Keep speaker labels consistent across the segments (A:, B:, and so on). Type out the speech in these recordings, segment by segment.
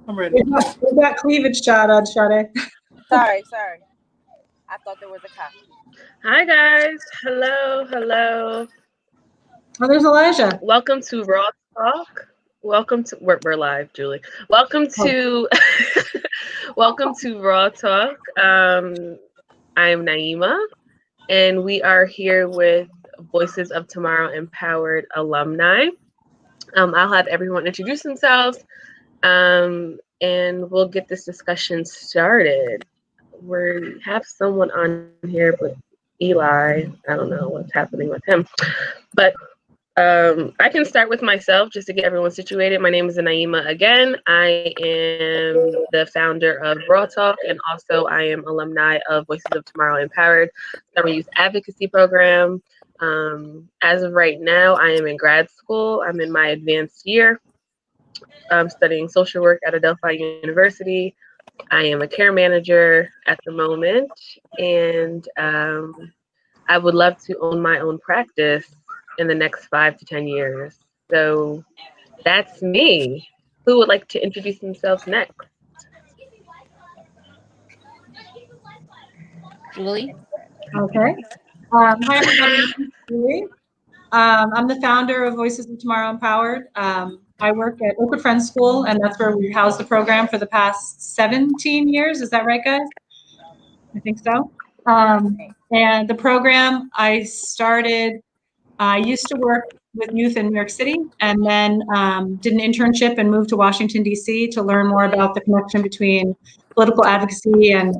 A: I'm ready.
B: We got cleavage shot on Sade.
C: Sorry. I thought there was a cop.
D: Hi guys. Hello.
B: Oh, there's Elijah.
D: Welcome to Raw Talk. Welcome to we're live, Julie. Welcome to welcome to Raw Talk. I'm Naima, and we are here with Voices of Tomorrow Empowered alumni. I'll have everyone introduce themselves, and we'll get this discussion started. We have someone on here, but Eli, I don't know what's happening with him. But I can start with myself just to get everyone situated. My name is Naima again. I am the founder of Raw Talk, and also I am alumni of Voices of Tomorrow Empowered Summer Youth Advocacy Program. As of right now, I am in grad school. I'm in my advanced year. I'm studying social work at Adelphi University. I am a care manager at the moment, and I would love to own my own practice in the next 5 to 10 years. So that's me. Who would like to introduce themselves next?
E: Julie.
B: Okay. Hi, everybody. I'm Julie. I'm the founder of Voices of Tomorrow Empowered. I work at Oakwood Friends School, and that's where we house the program for the past 17 years. Is that right, guys? I think so. And the program I started, I used to work with youth in New York City, and then did an internship and moved to Washington, D.C. to learn more about the connection between political advocacy and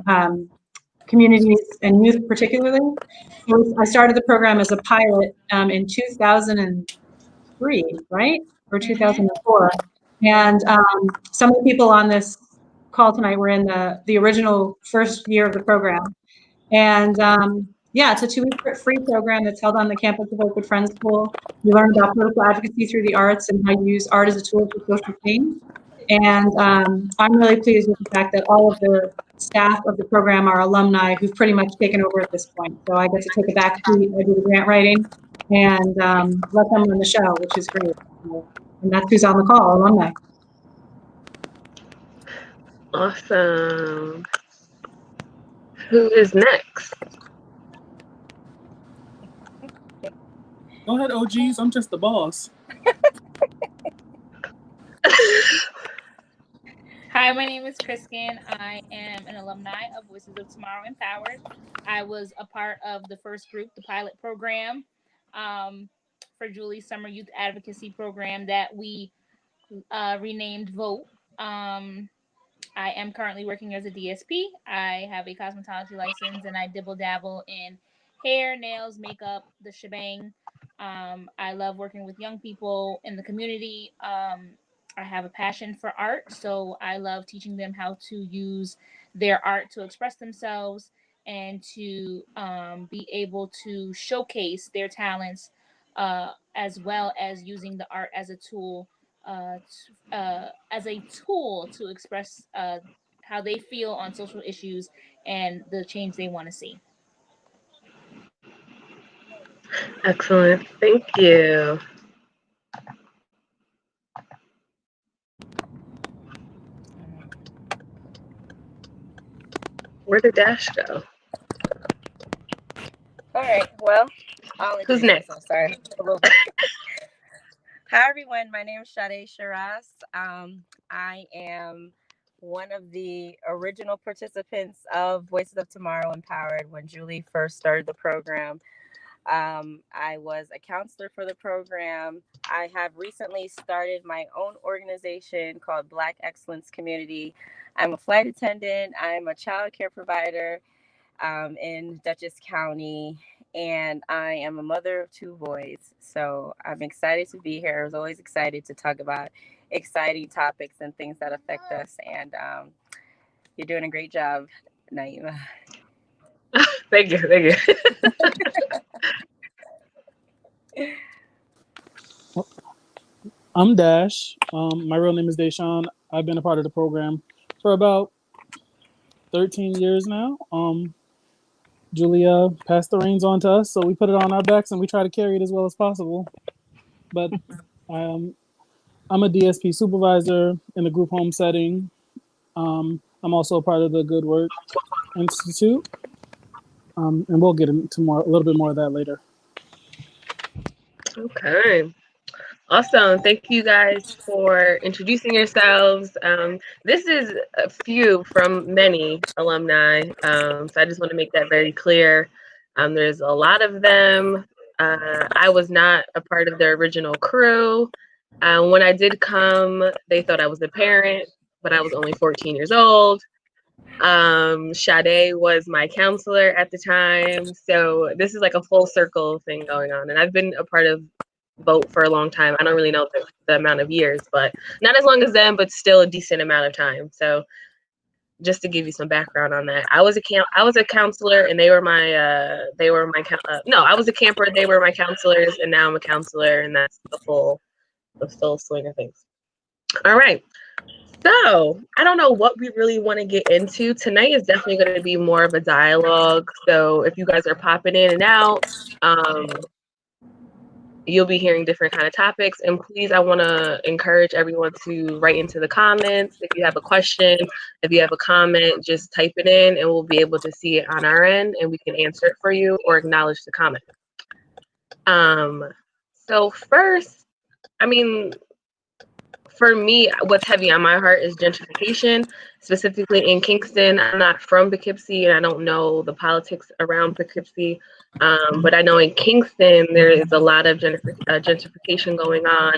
B: communities and youth particularly. I started the program as a pilot in 2003, right? Or 2004. And some of the people on this call tonight were in the original first year of the program. And yeah, it's a 2-week free program that's held on the campus of Oakwood Friends School. You learn about political advocacy through the arts and how you use art as a tool for social change. And I'm really pleased with the fact that all of the staff of the program are alumni who've pretty much taken over at this point. So I get to take a back seat, I do the grant writing, and let them run the show, which is great. And that's who's on the call, alumni.
D: Awesome. Who is next?
A: Go ahead, OGs. I'm just the boss.
E: Hi, my name is Kriskin. I am an alumni of Voices of Tomorrow Empowered. I was a part of the first group, the pilot program, for Julie's Summer Youth Advocacy Program that we renamed VOTE. I am currently working as a DSP. I have a cosmetology license, and I dibble dabble in hair, nails, makeup, the shebang. I love working with young people in the community. I have a passion for art, so I love teaching them how to use their art to express themselves and to be able to showcase their talents, as well as using the art as a tool to express how they feel on social issues and the change they want to see.
D: Excellent. Thank you. Where did Dash go?
C: All right. Well,
D: Who's next?
C: I'm sorry. Hi, everyone. My name is Sade Shiraz. I am one of the original participants of Voices of Tomorrow Empowered when Julie first started the program. I was a counselor for the program. I have recently started my own organization called Black Excellence Community. I'm a flight attendant. I'm a child care provider in Dutchess County, and I am a mother of 2 boys. So I'm excited to be here. I was always excited to talk about exciting topics and things that affect us. And you're doing a great job, Naima.
D: Thank you.
A: I'm Dash. My real name is Deshaun. I've been a part of the program for about 13 years now. Julia passed the reins on to us, so we put it on our backs and we try to carry it as well as possible. But I'm a DSP supervisor in the group home setting. I'm also a part of the Good Work Institute, and we'll get into a little bit more of that later.
D: Okay. Awesome. Thank you guys for introducing yourselves. This is a few from many alumni. So I just want to make that very clear. There's a lot of them. I was not a part of their original crew. When I did come, they thought I was a parent, but I was only 14 years old. Sade was my counselor at the time. So this is like a full circle thing going on. And I've been a part of Vote for a long time. I don't really know the amount of years, but not as long as them, but still a decent amount of time. So just to give you some background on that, I was a counselor, and no, I was a camper. They were my counselors, and now I'm a counselor, and that's the full swing of things. All right. So I don't know what we really want to get into. Tonight is definitely going to be more of a dialogue. So if you guys are popping in and out, you'll be hearing different kind of topics. And please, I want to encourage everyone to write into the comments. If you have a question, if you have a comment, just type it in and we'll be able to see it on our end and we can answer it for you or acknowledge the comment. So first, I mean, for me, what's heavy on my heart is gentrification, specifically in Kingston. I'm not from Poughkeepsie, and I don't know the politics around Poughkeepsie, but I know in Kingston there is a lot of gentrification going on.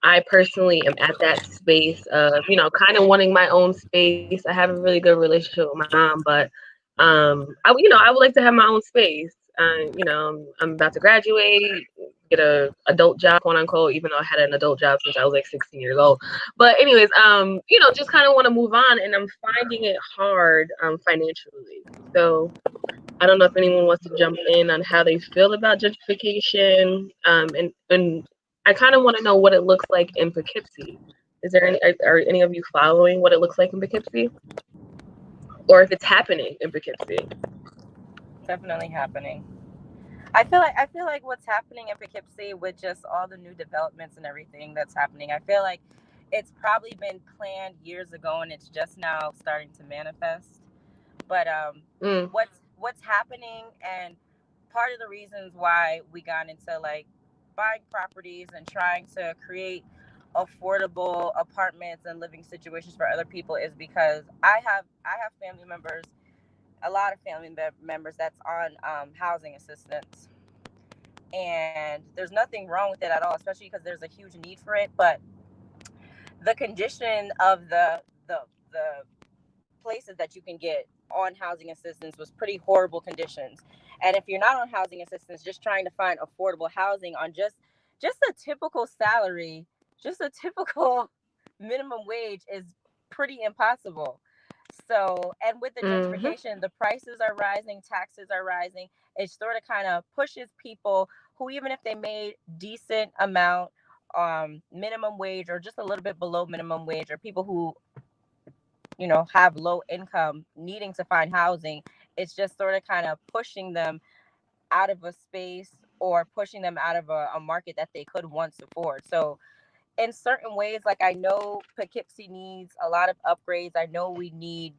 D: I personally am at that space of, kind of wanting my own space. I have a really good relationship with my mom, but I would like to have my own space. I'm about to graduate, get a adult job, quote unquote, even though I had an adult job since I was like 16 years old. But anyways, just kind of want to move on, and I'm finding it hard financially. So I don't know if anyone wants to jump in on how they feel about gentrification, and I kind of want to know what it looks like in Poughkeepsie. Are any of you following what it looks like in Poughkeepsie, or if it's happening in Poughkeepsie?
C: Definitely happening. I feel like what's happening in Poughkeepsie with just all the new developments and everything that's happening, I feel like it's probably been planned years ago and it's just now starting to manifest. But what's happening, and part of the reasons why we got into like buying properties and trying to create affordable apartments and living situations for other people is because I have family members, a lot of family members that's on housing assistance, and there's nothing wrong with it at all, especially because there's a huge need for it. But the condition of the places that you can get on housing assistance was pretty horrible conditions. And if you're not on housing assistance, just trying to find affordable housing on just a typical salary, just a typical minimum wage is pretty impossible. So, and with the gentrification, the prices are rising, taxes are rising. It sort of kind of pushes people who, even if they made decent amount, minimum wage or just a little bit below minimum wage, or people who have low income needing to find housing, it's just sort of kind of pushing them out of a space or pushing them out of a market that they could once afford. So in certain ways, like I know Poughkeepsie needs a lot of upgrades. I know we need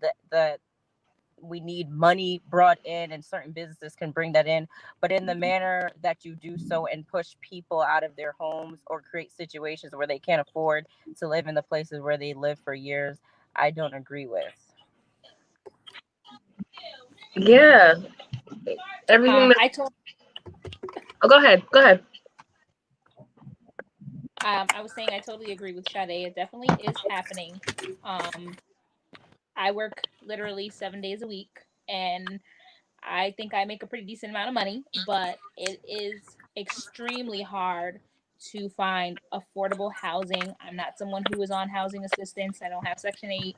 C: we need money brought in, and certain businesses can bring that in, but in the manner that you do so and push people out of their homes or create situations where they can't afford to live in the places where they lived for years, I don't agree with.
D: Yeah, everything. Oh, go ahead. Go ahead.
E: I was saying I totally agree with Sade. It definitely is happening. I work literally 7 days a week, and I think I make a pretty decent amount of money, but it is extremely hard to find affordable housing. I'm not someone who is on housing assistance. I don't have Section 8.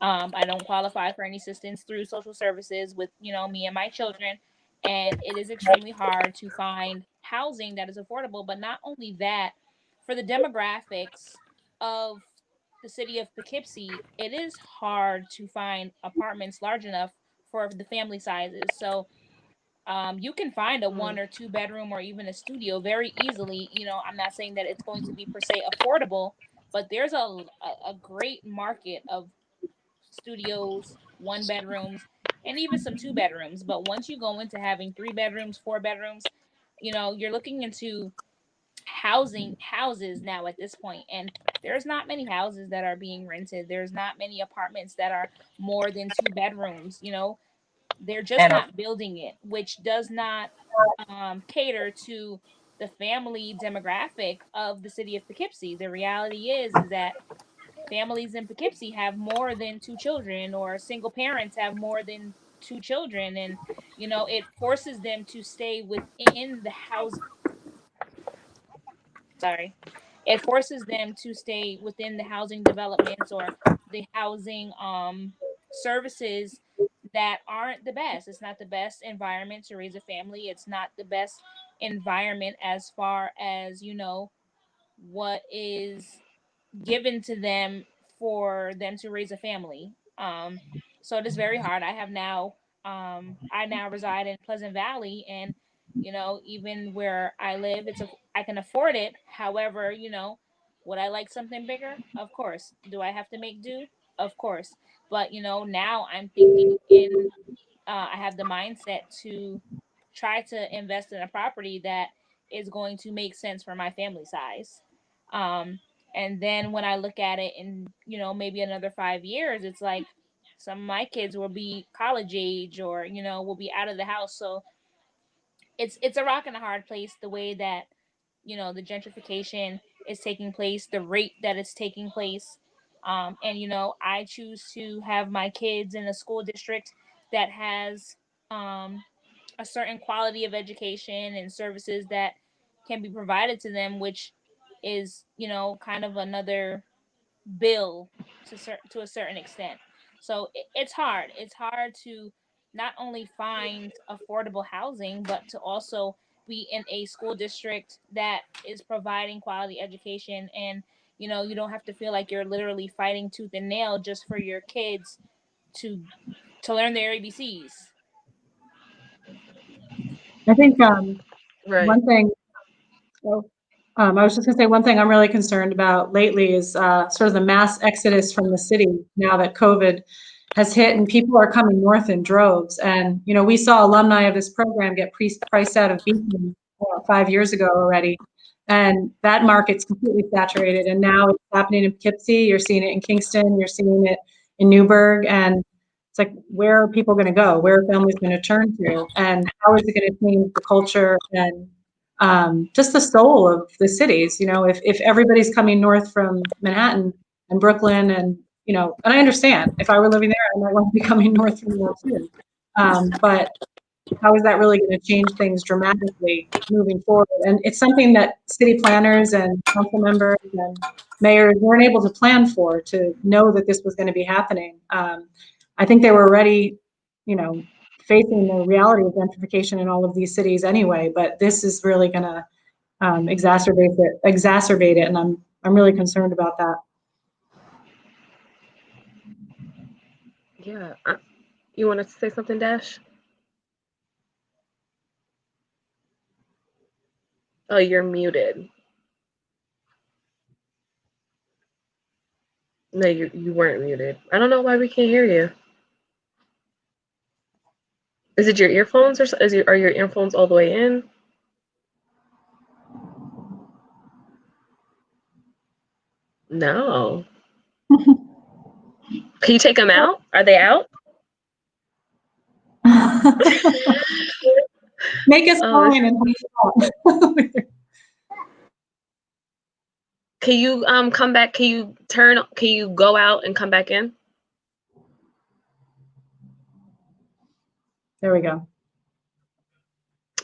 E: I don't qualify for any assistance through social services with, me and my children. And it is extremely hard to find housing that is affordable. But not only that, for the demographics of the city of Poughkeepsie, it is hard to find apartments large enough for the family sizes. So you can find a 1 or 2 bedroom or even a studio very easily. I'm not saying that it's going to be per se affordable, but there's a great market of studios, 1 bedrooms, and even some 2 bedrooms. But once you go into having 3 bedrooms, 4 bedrooms, you're looking into houses now at this point, and there's not many houses that are being rented. There's not many apartments that are more than 2 bedrooms. They're just not building it, which does not cater to the family demographic of the city of Poughkeepsie. The reality is that families in Poughkeepsie have more than 2 children, or single parents have more than 2 children, and it forces them to stay within the house. Sorry, it forces them to stay within the housing developments or the housing services that aren't the best. It's not the best environment to raise a family. It's not the best environment as far as what is given to them for them to raise a family. So it is very hard. I now reside in Pleasant Valley, and even where I live, I can afford it. However, would I like something bigger? Of course. Do I have to make do? Of course. But now I'm thinking I have the mindset to try to invest in a property that is going to make sense for my family size. Um, and then when I look at it in, maybe another 5 years, it's like some of my kids will be college age, or, will be out of the house. So it's a rock and a hard place, the way that, the gentrification is taking place, the rate that it's taking place. And I choose to have my kids in a school district that has a certain quality of education and services that can be provided to them, which is kind of another bill to a certain extent. So it's hard. It's hard to not only find affordable housing, but to also be in a school district that is providing quality education, and you don't have to feel like you're literally fighting tooth and nail just for your kids to learn their ABCs.
B: I think
D: Right.
B: one thing. So, I was just going to say one thing I'm really concerned about lately is sort of the mass exodus from the city now that COVID has hit, and people are coming north in droves. And we saw alumni of this program get priced out of Beacon 5 years ago already, and that market's completely saturated. And now it's happening in Poughkeepsie. You're seeing it in Kingston. You're seeing it in Newburgh, and it's like, where are people going to go? Where are families going to turn to? And how is it going to change the culture and just the soul of the cities? If everybody's coming north from Manhattan and Brooklyn, and and I understand, if I were living there, I might want to be coming north from there too. But how is that really going to change things dramatically moving forward? And it's something that city planners and council members and mayors weren't able to plan for, to know that this was going to be happening. I think they were already, facing the reality of gentrification in all of these cities anyway, but this is really going to exacerbate it, and I'm really concerned about that.
D: Yeah. You wanted to say something, Dash? Oh, you're muted. No, you weren't muted. I don't know why we can't hear you. Is it your earphones, or are your earphones all the way in? No. Can you take them out? Are they out?
B: Make us fine and
D: Can you come back? Can you go out and come back in?
B: There we go.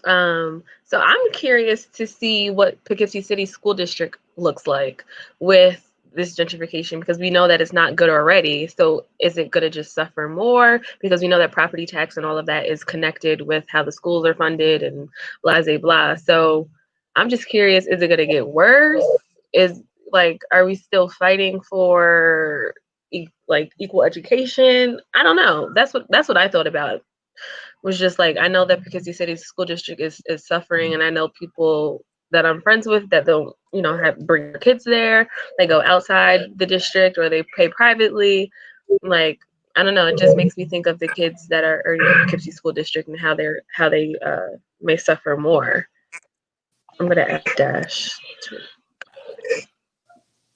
D: So I'm curious to see what Poughkeepsie City School District looks like with this gentrification, because we know that it's not good already. So is it going to just suffer more? Because we know that property tax and all of that is connected with how the schools are funded and blah, blah, blah. So I'm just curious, is it going to get worse? Are we still fighting for equal education? I don't know. That's what I thought about. Was just like, I know that Poughkeepsie City School District is suffering, and I know people that I'm friends with that don't, bring their kids there. They go outside the district, or they pay privately. Like, I don't know. It just makes me think of the kids that are in Poughkeepsie School District and how they may suffer more. I'm gonna add Dash.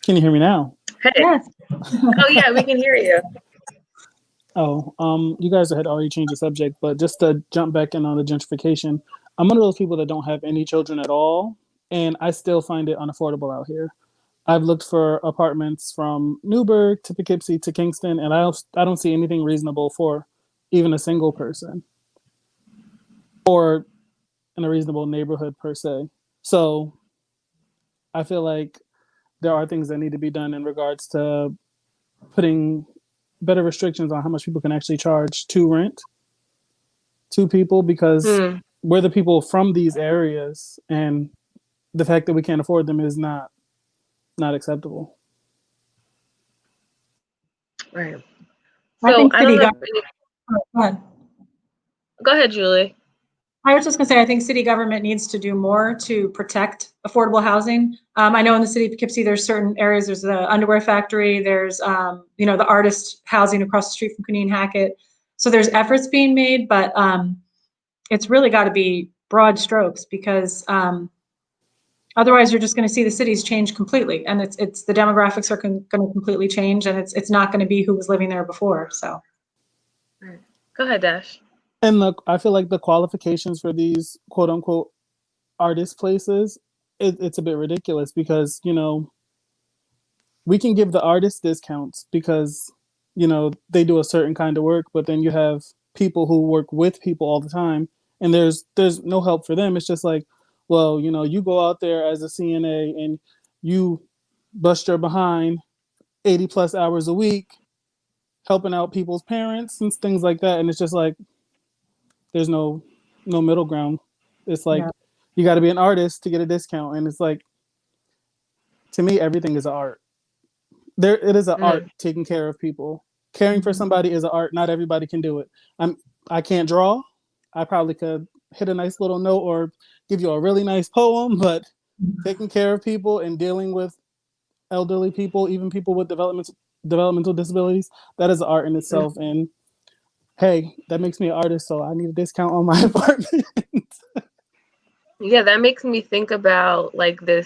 A: Can you hear me now?
D: Hey.
B: Yes.
D: Oh yeah, we can hear you.
A: Oh, you guys had already changed the subject, but just to jump back in on the gentrification, I'm one of those people that don't have any children at all, and I still find it unaffordable out here. I've looked for apartments from Newburgh to Poughkeepsie to Kingston, and I don't see anything reasonable for even a single person or in a reasonable neighborhood per se. So I feel like there are things that need to be done in regards to putting better restrictions on how much people can actually charge to rent to people, because we're the people from these areas, and the fact that we can't afford them is not acceptable.
D: Right.
B: I
D: So
B: think
D: I don't know.
B: go ahead.
D: Go ahead, Julie.
B: I was just going to say, I think city government needs to do more to protect affordable housing. I know in the city of Poughkeepsie, there's certain areas, there's the underwear factory, there's, the artist housing across the street from Caneen Hackett. So there's efforts being made, but it's really got to be broad strokes, because otherwise you're just going to see the cities change completely. And it's the demographics are going to completely change, and it's not going to be who was living there before. So.
D: Go ahead, Dash.
A: And I feel like the qualifications for these quote unquote artist places, it's a bit ridiculous, because we can give the artists discounts because they do a certain kind of work, but then you have people who work with people all the time, and there's no help for them. It's just like, well, you go out there as a CNA and you bust your behind 80 plus hours a week helping out people's parents and things like that, and it's just like there's no middle ground. It's like,
B: Yeah.
A: you got to be an artist to get a discount, and it's like, to me, everything is art. It is an art taking care of people. Caring for somebody is an art. Not everybody can do it. I can't draw. I probably could hit a nice little note or give you a really nice poem, but taking care of people and dealing with elderly people, even people with developmental disabilities, that is an art in itself. And hey, that makes me an artist, so I need a discount on my apartment.
D: Yeah, that makes me think about like the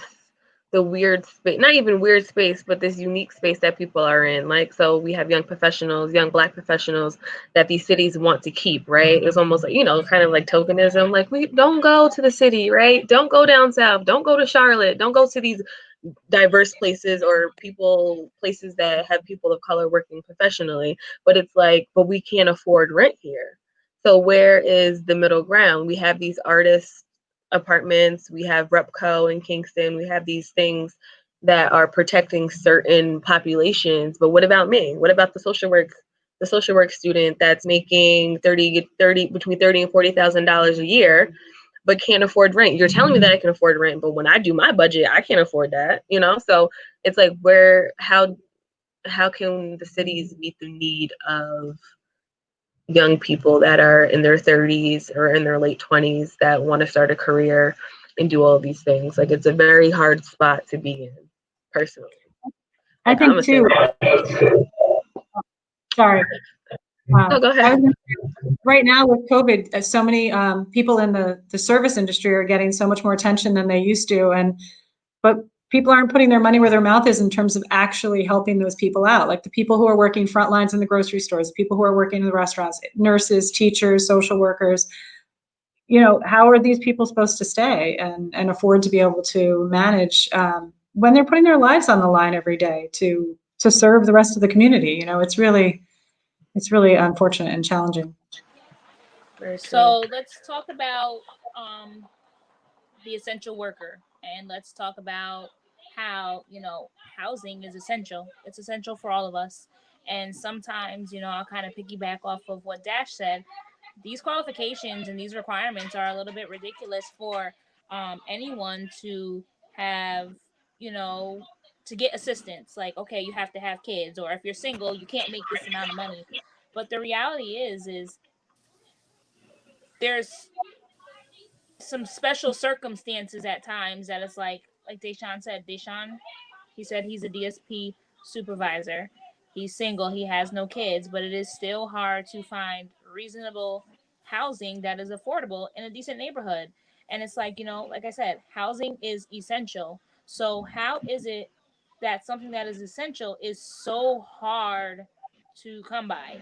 D: weird space, not even weird space, but this unique space that people are in. Like, so we have young professionals, young Black professionals that these cities want to keep, right? It's almost like, kind of like tokenism. Like, we don't go to the city, right? Don't go down south. Don't go to Charlotte. Don't go to these diverse places or places that have people of color working professionally. But it's like, but we can't afford rent here. So where is the middle ground? We have these artists apartments, we have Repco in Kingston, we have these things that are protecting certain populations. But what about me? What about the social work student that's making between $30,000 and $40,000 a year, but can't afford rent? You're telling me that I can afford rent, but when I do my budget, I can't afford that, So it's like, how can the cities meet the need of young people that are in their 30s or in their late 20s that want to start a career and do all these things? Like, it's a very hard spot to be in, personally.
B: I think too. Sorry.
D: No, go ahead.
B: Right now with COVID, so many people in the service industry are getting so much more attention than they used to, but people aren't putting their money where their mouth is in terms of actually helping those people out. Like the people who are working front lines in the grocery stores, people who are working in the restaurants, nurses, teachers, social workers. How are these people supposed to stay and afford to be able to manage when they're putting their lives on the line every day to serve the rest of the community? It's really unfortunate and challenging.
E: So let's talk about the essential worker, and let's talk about how housing is essential. It's essential for all of us, and sometimes I'll kind of piggyback off of what Dash said. These qualifications and these requirements are a little bit ridiculous for anyone to have, to get assistance. Like, okay, you have to have kids, or if you're single, you can't make this amount of money. But the reality is there's some special circumstances at times that it's like Deshaun said. Deshaun, he said he's a DSP supervisor. he's single, he has no kids, but it is still hard to find reasonable housing that is affordable in a decent neighborhood. And it's like, like I said, housing is essential. So how is it that something that is essential is so hard to come by?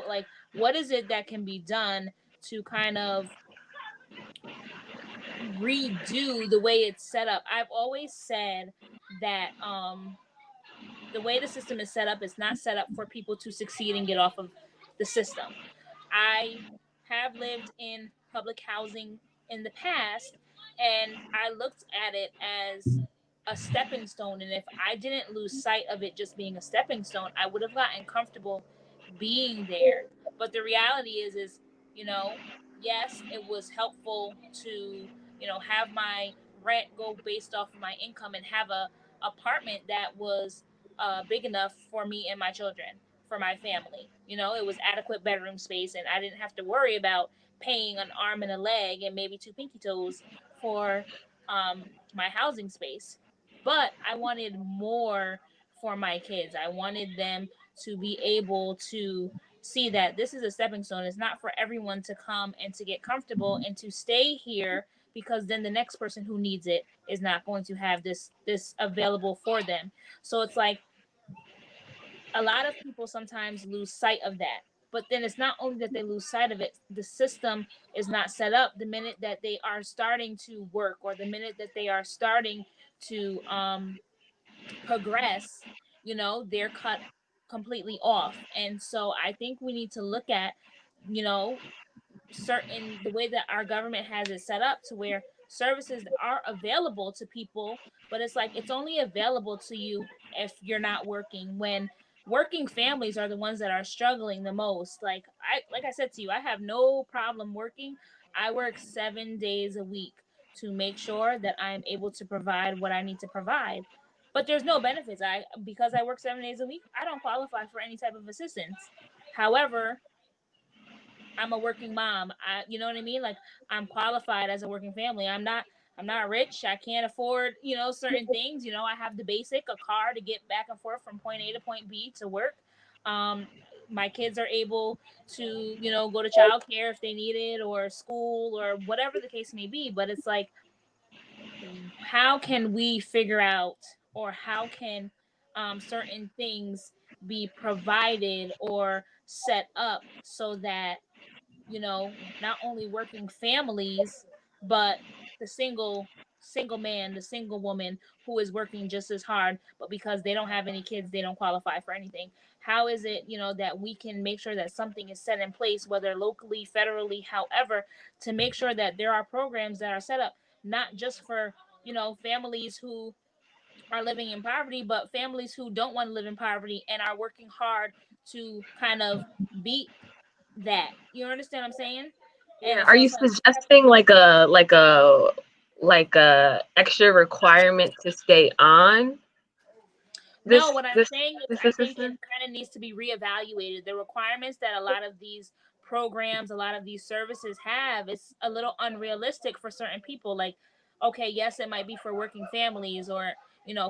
E: Like, what is it that can be done to kind of redo the way it's set up? I've always said that the way the system is set up is not set up for people to succeed and get off of the system. I have lived in public housing in the past, and I looked at it as a stepping stone. And if I didn't lose sight of it just being a stepping stone, I would have gotten comfortable being there. But the reality is, you know, yes, it was helpful to, have my rent go based off of my income and have a apartment that was big enough for me and my children, for my family. It was adequate bedroom space, and I didn't have to worry about paying an arm and a leg and maybe two pinky toes for my housing space. But I wanted more for my kids. I wanted them to be able to see that this is a stepping stone. It's not for everyone to come and to get comfortable and to stay here, because then the next person who needs it is not going to have this available for them. So it's like a lot of people sometimes lose sight of that. But then it's not only that they lose sight of it, the system is not set up. The minute that they are starting to work, or the minute that they are starting to progress, they're cut completely off. And so I think we need to look at, you know, certain the way that our government has it set up to where services are available to people, but it's like it's only available to you if you're not working. When working families are the ones that are struggling the most. Like I said to you, I have no problem working. I work 7 days a week to make sure that I am able to provide what I need to provide. But there's no benefits. I Because I work 7 days a week, I don't qualify for any type of assistance. However, I'm a working mom. You know what I mean? Like, I'm qualified as a working family. I'm not rich. I can't afford, certain things. I have the basic, a car to get back and forth from point A to point B to work. Um, my kids are able to, go to childcare if they need it, or school, or whatever the case may be. But it's like, how can we figure out, or how can certain things be provided or set up so that, not only working families, but the single man, the single woman who is working just as hard, but because they don't have any kids, they don't qualify for anything. How is it, that we can make sure that something is set in place, whether locally, federally, however, to make sure that there are programs that are set up not just for, families who are living in poverty, but families who don't want to live in poverty and are working hard to kind of beat that. You understand what I'm saying?
D: Yeah.
E: And
D: Are
E: so
D: you
E: it's like,
D: suggesting like a extra requirement to stay on
E: no,
D: this
E: what I'm
D: this
E: saying is
D: this
E: I think it
D: assistance?
E: kind of needs to be reevaluated. The requirements that a lot of these programs, a lot of these services have, is a little unrealistic for certain people. Like, okay, yes, it might be for working families, or,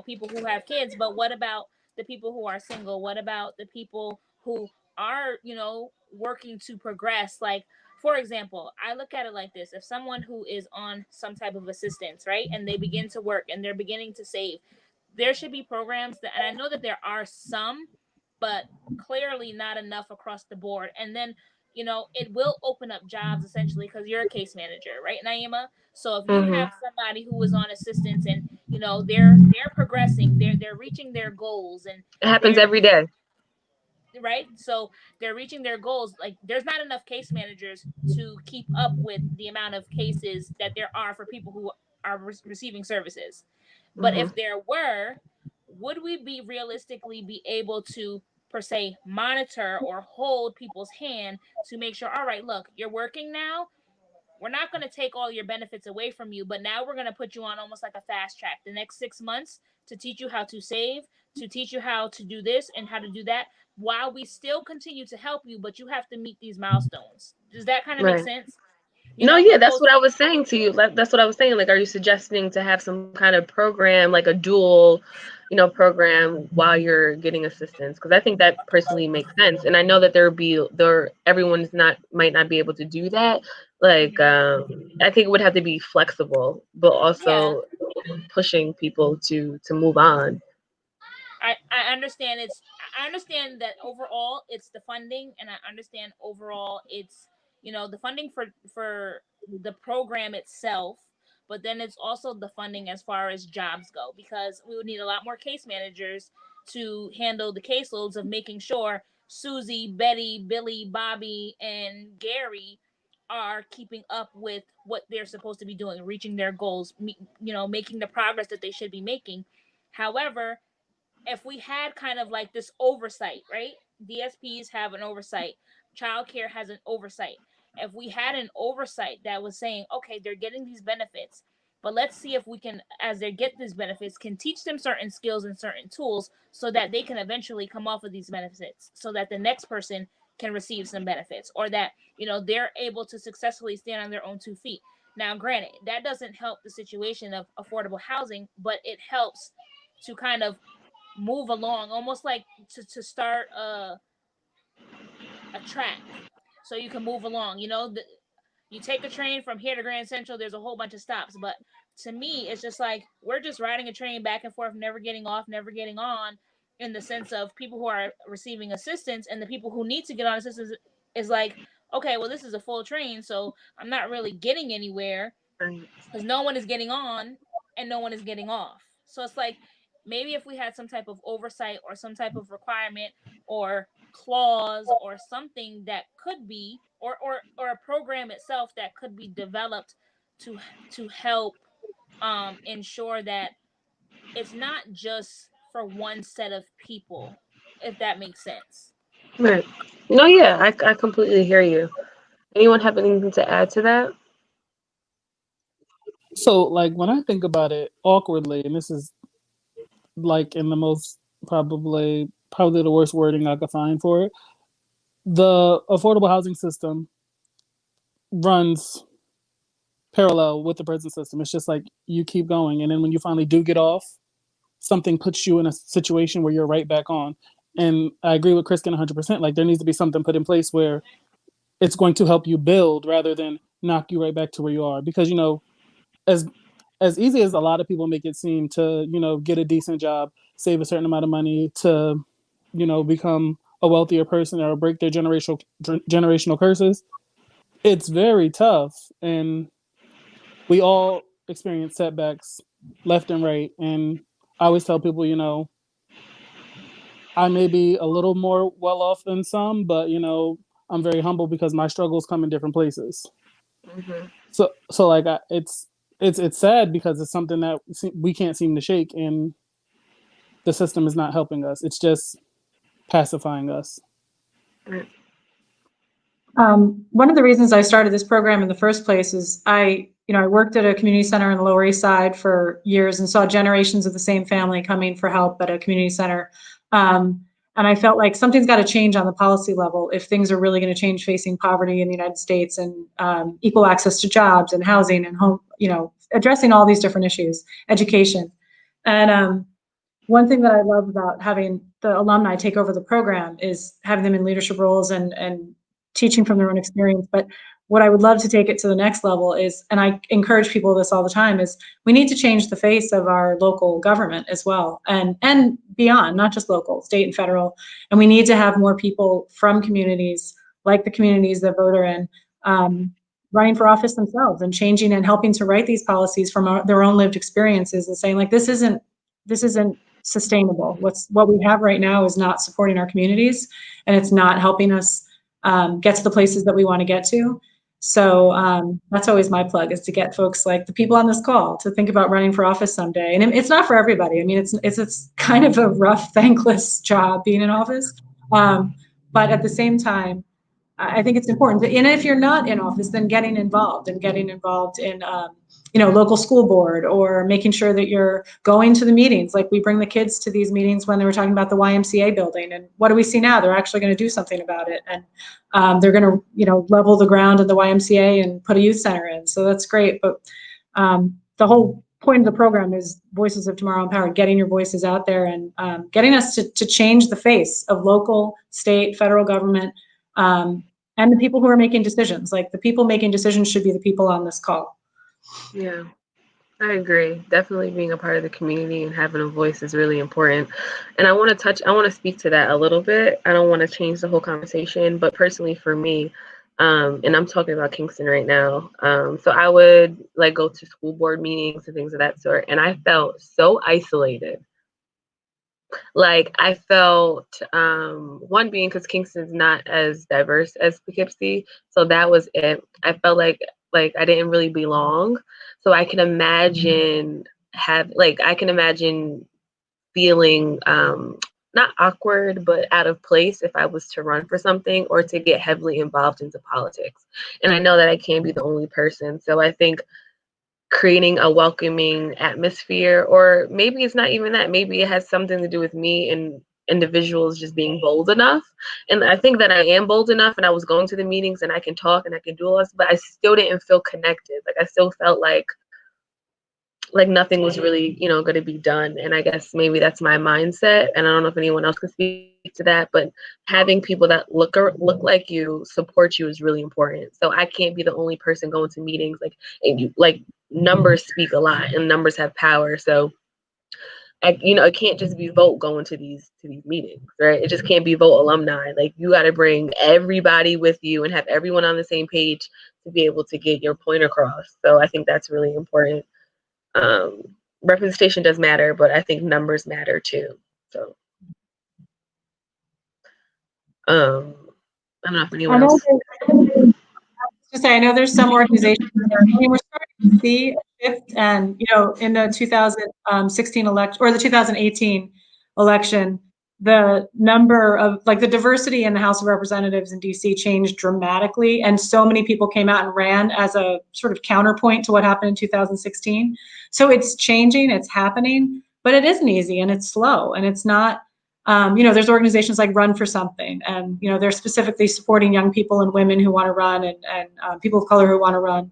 E: people who have kids, but what about the people who are single? What about the people who are, working to progress? Like, for example, I look at it like this. If someone who is on some type of assistance, right, and they begin to work and they're beginning to save, there should be programs that, and I know that there are some, but clearly not enough across the board. And then, it will open up jobs essentially, because you're a case manager, right, Naima? So if you
D: Hmm.
E: have somebody who is on assistance, and they're progressing, they're reaching their goals, and
D: It happens
E: they're
D: every day.
E: right, so they're reaching their goals. Like, there's not enough case managers to keep up with the amount of cases that there are for people who are receiving services. But
D: Hmm.
E: if there were, would we be realistically be able to, per se, monitor or hold people's hand to make sure, all right, look, you're working now. We're not going to take all your benefits away from you, but now we're going to put you on almost like a fast track the next 6 months to teach you how to save, to teach you how to do this and how to do that, while we still continue to help you, but you have to meet these milestones. Does that kind of make
D: Right.
E: sense?
D: No, yeah, that's
E: opposed.
D: what I was saying to you. That's what I was saying. Like, are you suggesting to have some kind of program, like a dual, program while you're getting assistance? Because I think that personally makes sense. And I know that everyone's might not be able to do that. Like, I think it would have to be flexible, but
E: Yeah,
D: also pushing people to move on.
E: I understand I understand that overall it's the funding, and I understand overall it's the funding for the program itself, but then it's also the funding as far as jobs go, because we would need a lot more case managers to handle the caseloads of making sure Susie, Betty, Billy, Bobby, and Gary are keeping up with what they're supposed to be doing, reaching their goals, making the progress that they should be making. However, if we had kind of like this oversight, right? DSPs have an oversight, childcare has an oversight. If we had an oversight that was saying, okay, they're getting these benefits, but let's see if we can, as they get these benefits, can teach them certain skills and certain tools so that they can eventually come off of these benefits, so that the next person can receive some benefits, or that they're able to successfully stand on their own 2 feet. Now, granted, that doesn't help the situation of affordable housing, but it helps to kind of move along, almost like to start a track so you can move along. You take a train from here to Grand Central, there's a whole bunch of stops, but to me it's just like we're just riding a train back and forth, never getting off, never getting on, in the sense of people who are receiving assistance, and the people who need to get on assistance is like, okay, well, this is a full train, so I'm not really getting anywhere because no one is getting on and no one is getting off. So it's like, maybe if we had some type of oversight or some type of requirement or clause or something that could be, or a program itself that could be developed to help ensure that it's not just for one set of people, if that makes sense.
D: Right. No, yeah, I completely hear you. Anyone have anything to add to that?
A: So, like, when I think about it awkwardly, and this is like in the most probably the worst wording I could find for it, the affordable housing system runs parallel with the prison system. It's just like you keep going, and then when you finally do get off, something puts you in a situation where you're right back on. And I agree with Kristen 100%. Like, there needs to be something put in place where it's going to help you build rather than knock you right back to where you are. Because as as easy as a lot of people make it seem to get a decent job, save a certain amount of money to become a wealthier person or break their generational curses, it's very tough, and we all experience setbacks left and right. And I always tell people, I may be a little more well off than some, but I'm very humble because my struggles come in different places.
D: Mm-hmm.
A: So like it's sad because it's something that we can't seem to shake, and the system is not helping us. It's just pacifying us.
D: Right.
B: One of the reasons I started this program in the first place is I worked at a community center in the Lower East Side for years and saw generations of the same family coming for help at a community center. And I felt like something's got to change on the policy level if things are really going to change facing poverty in the United States, and equal access to jobs and housing and home, addressing all these different issues, education. And one thing that I love about having the alumni take over the program is having them in leadership roles and teaching from their own experience. But what I would love to take it to the next level is, and I encourage people this all the time, is we need to change the face of our local government as well, and beyond, not just local, state and federal. And we need to have more people from communities, like the communities that vote are in, running for office themselves and changing and helping to write these policies from their own lived experiences, and saying, like, this isn't sustainable. What we have right now is not supporting our communities, and it's not helping us get to the places that we want to get to. So that's always my plug, is to get folks like the people on this call to think about running for office someday. And it's not for everybody. I mean, it's kind of a rough, thankless job being in office. But at the same time, I think it's important. And if you're not in office, then getting involved in, local school board, or making sure that you're going to the meetings. Like, we bring the kids to these meetings when they were talking about the YMCA building, and what do we see now? They're actually going to do something about it, and they're going to, level the ground at the YMCA and put a youth center in. So that's great. But the whole point of the program is Voices of Tomorrow Empowered, getting your voices out there, and getting us to change the face of local, state, federal government, and the people who are making decisions. Like, the people making decisions should be the people on this call.
D: Yeah, I agree. Definitely being a part of the community and having a voice is really important. And I want to speak to that a little bit. I don't want to change the whole conversation, but personally for me, and I'm talking about Kingston right now. So I would like go to school board meetings and things of that sort, and I felt so isolated. Like, I felt one, being because Kingston's not as diverse as Poughkeepsie, so that was it. I felt like I didn't really belong. So I can imagine feeling not awkward but out of place if I was to run for something or to get heavily involved into politics. And I know that I can't be the only person. So I think creating a welcoming atmosphere, or maybe it's not even that, maybe it has something to do with me and individuals just being bold enough. And I think that I am bold enough, and I was going to the meetings and I can talk and I can do all this, but I still didn't feel connected. Like, I still felt like nothing was really, going to be done. And I guess maybe that's my mindset, and I don't know if anyone else can speak to that, but having people that look like you, support you, is really important. So I can't be the only person going to meetings. Numbers speak a lot, and numbers have power. So it can't just be vote going to these meetings, right? It just can't be vote alumni. Like, you got to bring everybody with you and have everyone on the same page to be able to get your point across. So I think that's really important. Representation does matter, but I think numbers matter too. So I don't know if anyone else.
B: I know there's some organizations that are, we're starting to see a shift, and in the 2016 election, or the 2018 election, the number of the diversity in the House of Representatives in DC changed dramatically, and so many people came out and ran as a sort of counterpoint to what happened in 2016. So it's changing, it's happening, but it isn't easy, and it's slow, and it's not. There's organizations like Run for Something, and they're specifically supporting young people and women who want to run, and people of color who want to run.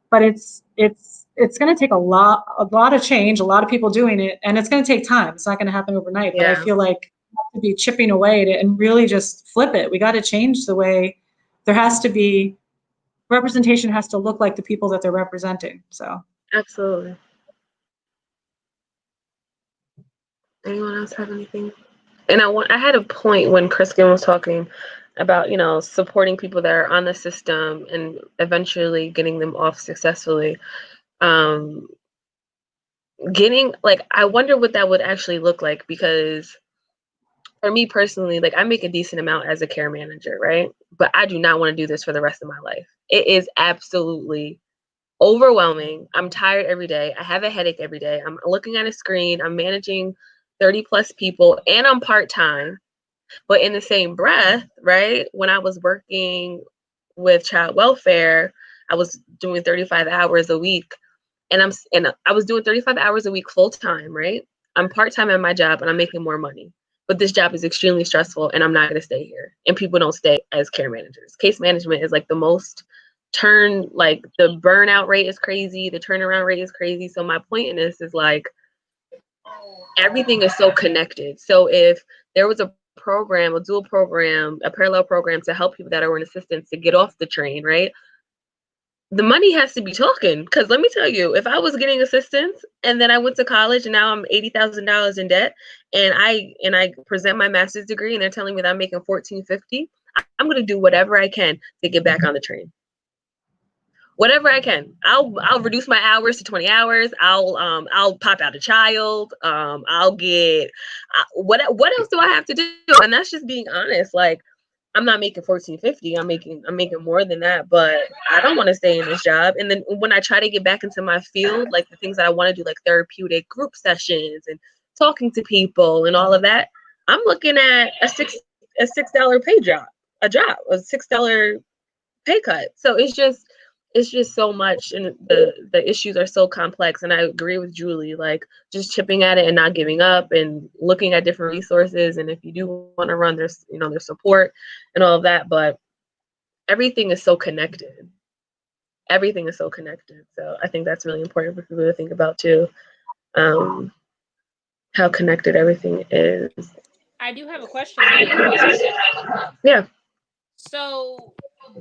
B: But it's going to take a lot of change, a lot of people doing it, and it's going to take time. It's not going to happen overnight.
D: Yeah.
B: But I feel like we have to be chipping away at it and really just flip it. We got to change the way. There has to be representation. Has to look like the people that they're representing. So
D: absolutely. Anyone else have anything? And I had a point when Kristen was talking about, supporting people that are on the system and eventually getting them off successfully. I wonder what that would actually look like, because for me personally, I make a decent amount as a care manager, right? But I do not want to do this for the rest of my life. It is absolutely overwhelming. I'm tired every day. I have a headache every day. I'm looking at a screen. I'm managing 30 plus people, and I'm part-time. But in the same breath, right, when I was working with child welfare, I was doing 35 hours a week, and I was doing 35 hours a week full time, right? I'm part-time at my job and I'm making more money. But this job is extremely stressful, and I'm not going to stay here. And people don't stay as care managers. Case management is the most the burnout rate is crazy, the turnaround rate is crazy. So my point in this is everything is so connected. So if there was a program, a dual program, a parallel program to help people that are in assistance to get off the train, right? The money has to be talking, because let me tell you, if I was getting assistance and then I went to college and now I'm $80,000 in debt, and I present my master's degree and they're telling me that I'm making $1450, I'm going to do whatever I can to get back on the train. Whatever I can. I'll reduce my hours to 20 hours. I'll pop out a child. I'll get what else do I have to do? And that's just being honest. I'm not making $1450. I'm making more than that, but I don't want to stay in this job. And then when I try to get back into my field, the things that I want to do, therapeutic group sessions and talking to people and all of that, I'm looking at a $6 pay job. a drop, a $6 pay cut. So it's just so much, and the issues are so complex. And I agree with Julie, like just chipping at it and not giving up and looking at different resources. And if you do want to run, there's support and all of that, but everything is so connected. Everything is so connected. So I think that's really important for people to think about too. Um, how connected everything is.
E: I do have a question though.
D: Yeah.
E: So,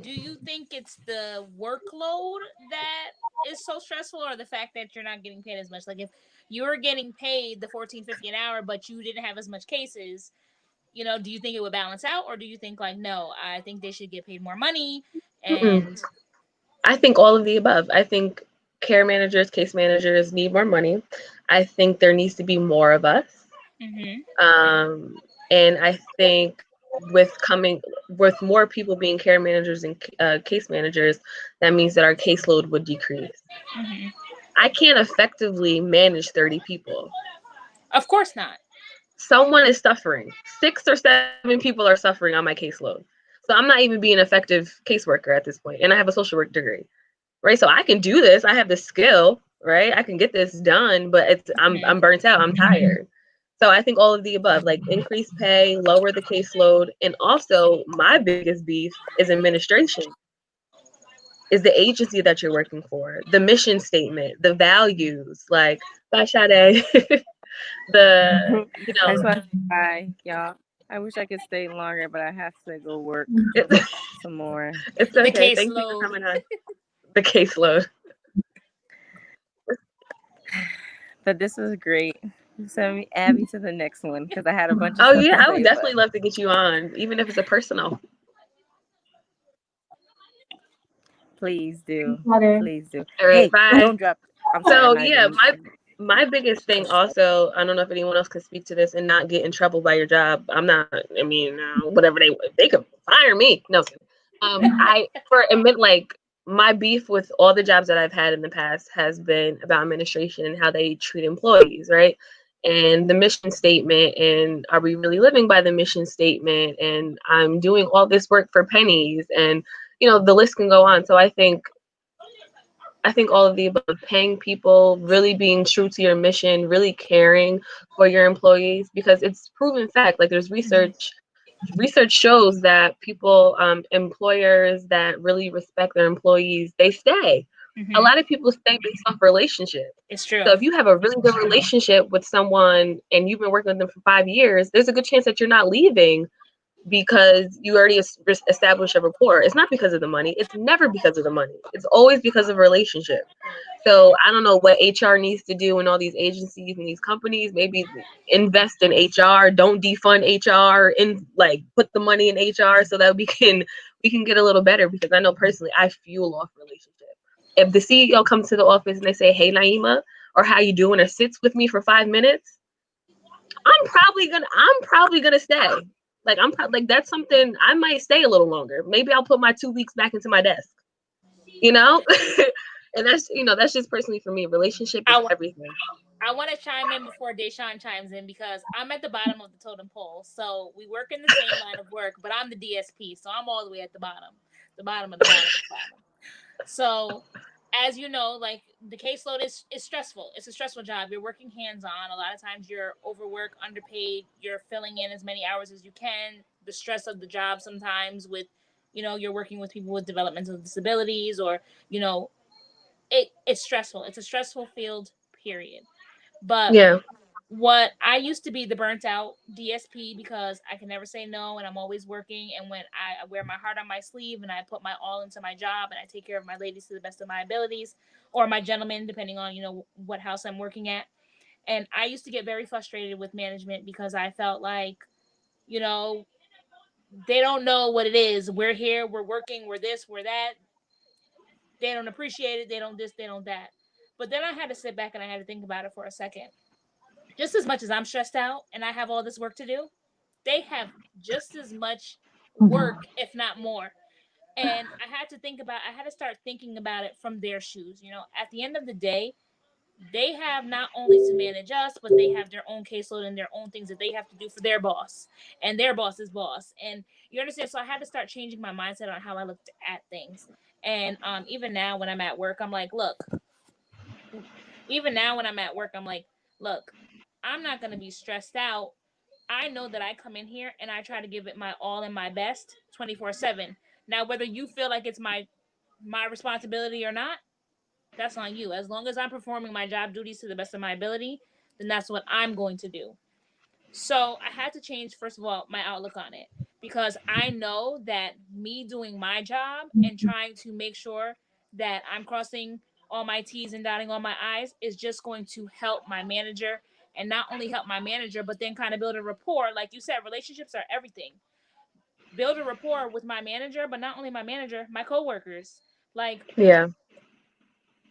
E: do you think it's the workload that is so stressful, or the fact that you're not getting paid as much? Like, if you're getting paid the $14.50 an hour, but you didn't have as much cases, do you think it would balance out, or do you think like, no, I think they should get paid more money?
D: Mm-mm.
E: And
D: I think all of the above. I think care managers, case managers need more money. I think there needs to be more of us.
E: mm-hmm,
D: And I think with coming with more people being care managers and case managers, that means that our caseload would decrease.
E: mm-hmm.
D: I can't effectively manage 30 people.
E: Of course not.
D: Someone is suffering. 6 or 7 people are suffering on my caseload. So I'm not even being an effective caseworker at this point. And I have a social work degree, right? So I can do this. I have the skill, right? I can get this done, but I'm burnt out. I'm tired. So I think all of the above, like increase pay, lower the caseload, and also my biggest beef is administration. Is the agency that you're working for, the mission statement, the values, like bye Sade. the you
C: I
D: know
C: just want to say bye, y'all. I wish I could stay longer, but I have to go work
D: it,
C: some more.
D: it's
E: The
D: okay. Thank you for
E: caseload.
D: coming on. The caseload.
C: But this was great. Send me Abby to the next one because I had a bunch of
D: Oh
C: stuff
D: yeah,
C: to
D: I would
C: say,
D: definitely
C: but
D: love to get you on, even if it's a personal.
C: please do.
B: Better.
C: Please do.
D: All right,
C: Hey,
D: bye.
C: don't drop. I'm sorry, I'm
D: So
C: not
D: yeah,
C: even.
D: my biggest thing also, I don't know if anyone else could speak to this and not get in trouble by your job. I'm not. I mean, whatever they could fire me. No, I for admit like my beef with all the jobs that I've had in the past has been about administration and how they treat employees, right? And the mission statement, and are we really living by the mission statement? And I'm doing all this work for pennies, and the list can go on. So I think all of the above, paying people, really being true to your mission, really caring for your employees, because it's proven fact. Like there's research shows that people, employers that really respect their employees, they stay. A
E: Mm-hmm.
D: lot of people stay based off relationship.
E: It's true.
D: So if you have a really good relationship with someone and you've been working with them for 5 years, there's a good chance that you're not leaving because you already established a rapport. It's not because of the money. It's never because of the money. It's always because of relationship. So I don't know what HR needs to do in all these agencies and these companies. Maybe invest in HR. Don't defund HR and like put the money in HR so that we can get a little better. Because I know personally, I fuel off relationship. If the CEO comes to the office and they say, "Hey Naima," or "How you doing?" or sits with me for 5 minutes, I'm probably gonna stay. Like like that's something I might stay a little longer. Maybe I'll put my 2 weeks back into my desk. You know, and that's just personally for me. Relationship is
E: I,
D: everything.
E: I want to chime in before Deshaun chimes in because I'm at the bottom of the totem pole. So we work in the same line of work, but I'm the DSP, so I'm all the way at the bottom of the bottom of the bottom. So, as you know, like the caseload is stressful. It's a stressful job. You're working hands on. A lot of times you're overworked, underpaid. You're filling in as many hours as you can. The stress of the job sometimes with, you're working with people with developmental disabilities or, you know, it's stressful. It's a stressful field, period. But
D: Yeah,
E: what I used to be the burnt out DSP because I can never say no and I'm always working. And when I wear my heart on my sleeve and I put my all into my job and I take care of my ladies to the best of my abilities or my gentlemen, depending on, what house I'm working at. And I used to get very frustrated with management because I felt like, you know, they don't know what it is. We're here, we're working, we're this, we're that. They don't appreciate it. They don't this, they don't that. But then I had to sit back and I had to think about it for a second. Just as much as I'm stressed out and I have all this work to do, they have just as much work, if not more. And I had to start thinking about it from their shoes. At the end of the day, they have not only to manage us, but they have their own caseload and their own things that they have to do for their boss and their boss's boss. And you understand? So I had to start changing my mindset on how I looked at things. And even now when I'm at work, I'm like, look, even now when I'm at work, I'm like, look, I'm not going to be stressed out. I know that I come in here and I try to give it my all and my best 24/7. Now, whether you feel like it's my responsibility or not, that's on you. As long as I'm performing my job duties to the best of my ability, then that's what I'm going to do. So I had to change, first of all, my outlook on it, because I know that me doing my job and trying to make sure that I'm crossing all my T's and dotting all my I's is just going to help my manager, and not only help my manager, but then kind of build a rapport. Like you said, relationships are everything. Build a rapport with my manager, but not only my manager, my coworkers. Like,
D: Yeah.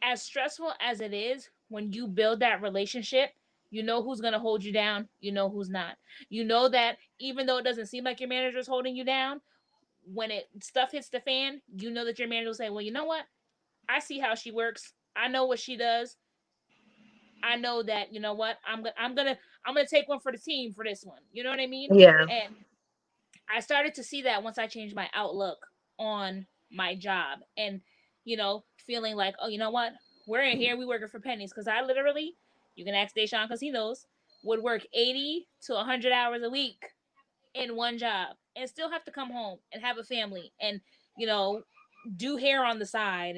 E: as stressful as it is, when you build that relationship, you know who's going to hold you down, you know who's not. You know that even though it doesn't seem like your manager is holding you down, when it stuff hits the fan, you know that your manager will say, well, you know what, I see how she works, I know what she does, I know that, you know what, I'm gonna take one for the team for this one, you know what I mean?
D: Yeah.
E: And I started to see that once I changed my outlook on my job, and feeling like, oh, you know what, we're in here, we working for pennies. Because I literally, you can ask Deshaun because he knows, would work 80 to 100 hours a week in one job and still have to come home and have a family and you know do hair on the side,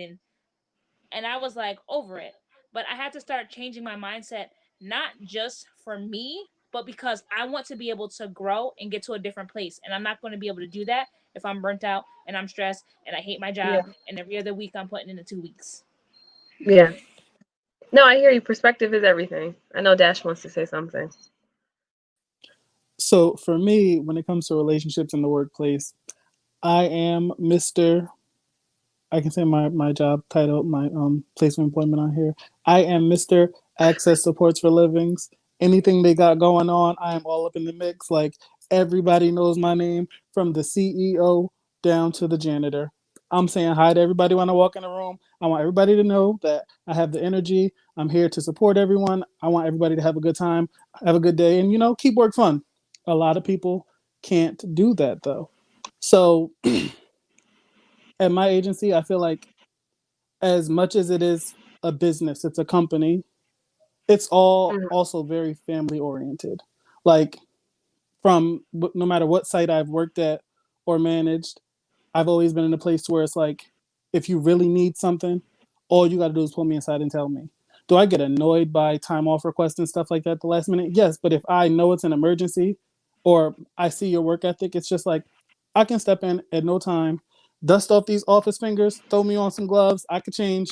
E: and I was like over it. But I had to start changing my mindset, not just for me, but because I want to be able to grow and get to a different place. And I'm not going to be able to do that if I'm burnt out and I'm stressed and I hate my
D: Yeah.
E: job and every other week I'm putting in the 2 weeks.
D: Yeah. No, I hear you. Perspective is everything. I know Dash wants to say something.
A: So for me, when it comes to relationships in the workplace, I am Mr. I can say my job title, my place of employment on here. I am Mr. Access Supports for Livings. Anything they got going on, I am all up in the mix. Like, everybody knows my name, from the CEO down to the janitor. I'm saying hi to everybody when I walk in the room. I want everybody to know that I have the energy. I'm here to support everyone. I want everybody to have a good time, have a good day, and keep work fun. A lot of people can't do that though. So at my agency, I feel like, as much as it is a business, it's a company, it's all
D: Mhm.
A: also very family oriented. Like, from no matter what site I've worked at or managed, I've always been in a place where it's like, if you really need something, all you got to do is pull me aside and tell me. Do I get annoyed by time off requests and stuff like that at the last minute? Yes, but if I know it's an emergency or I see your work ethic, it's just like, I can step in at no time, dust off these office fingers, throw me on some gloves. I could change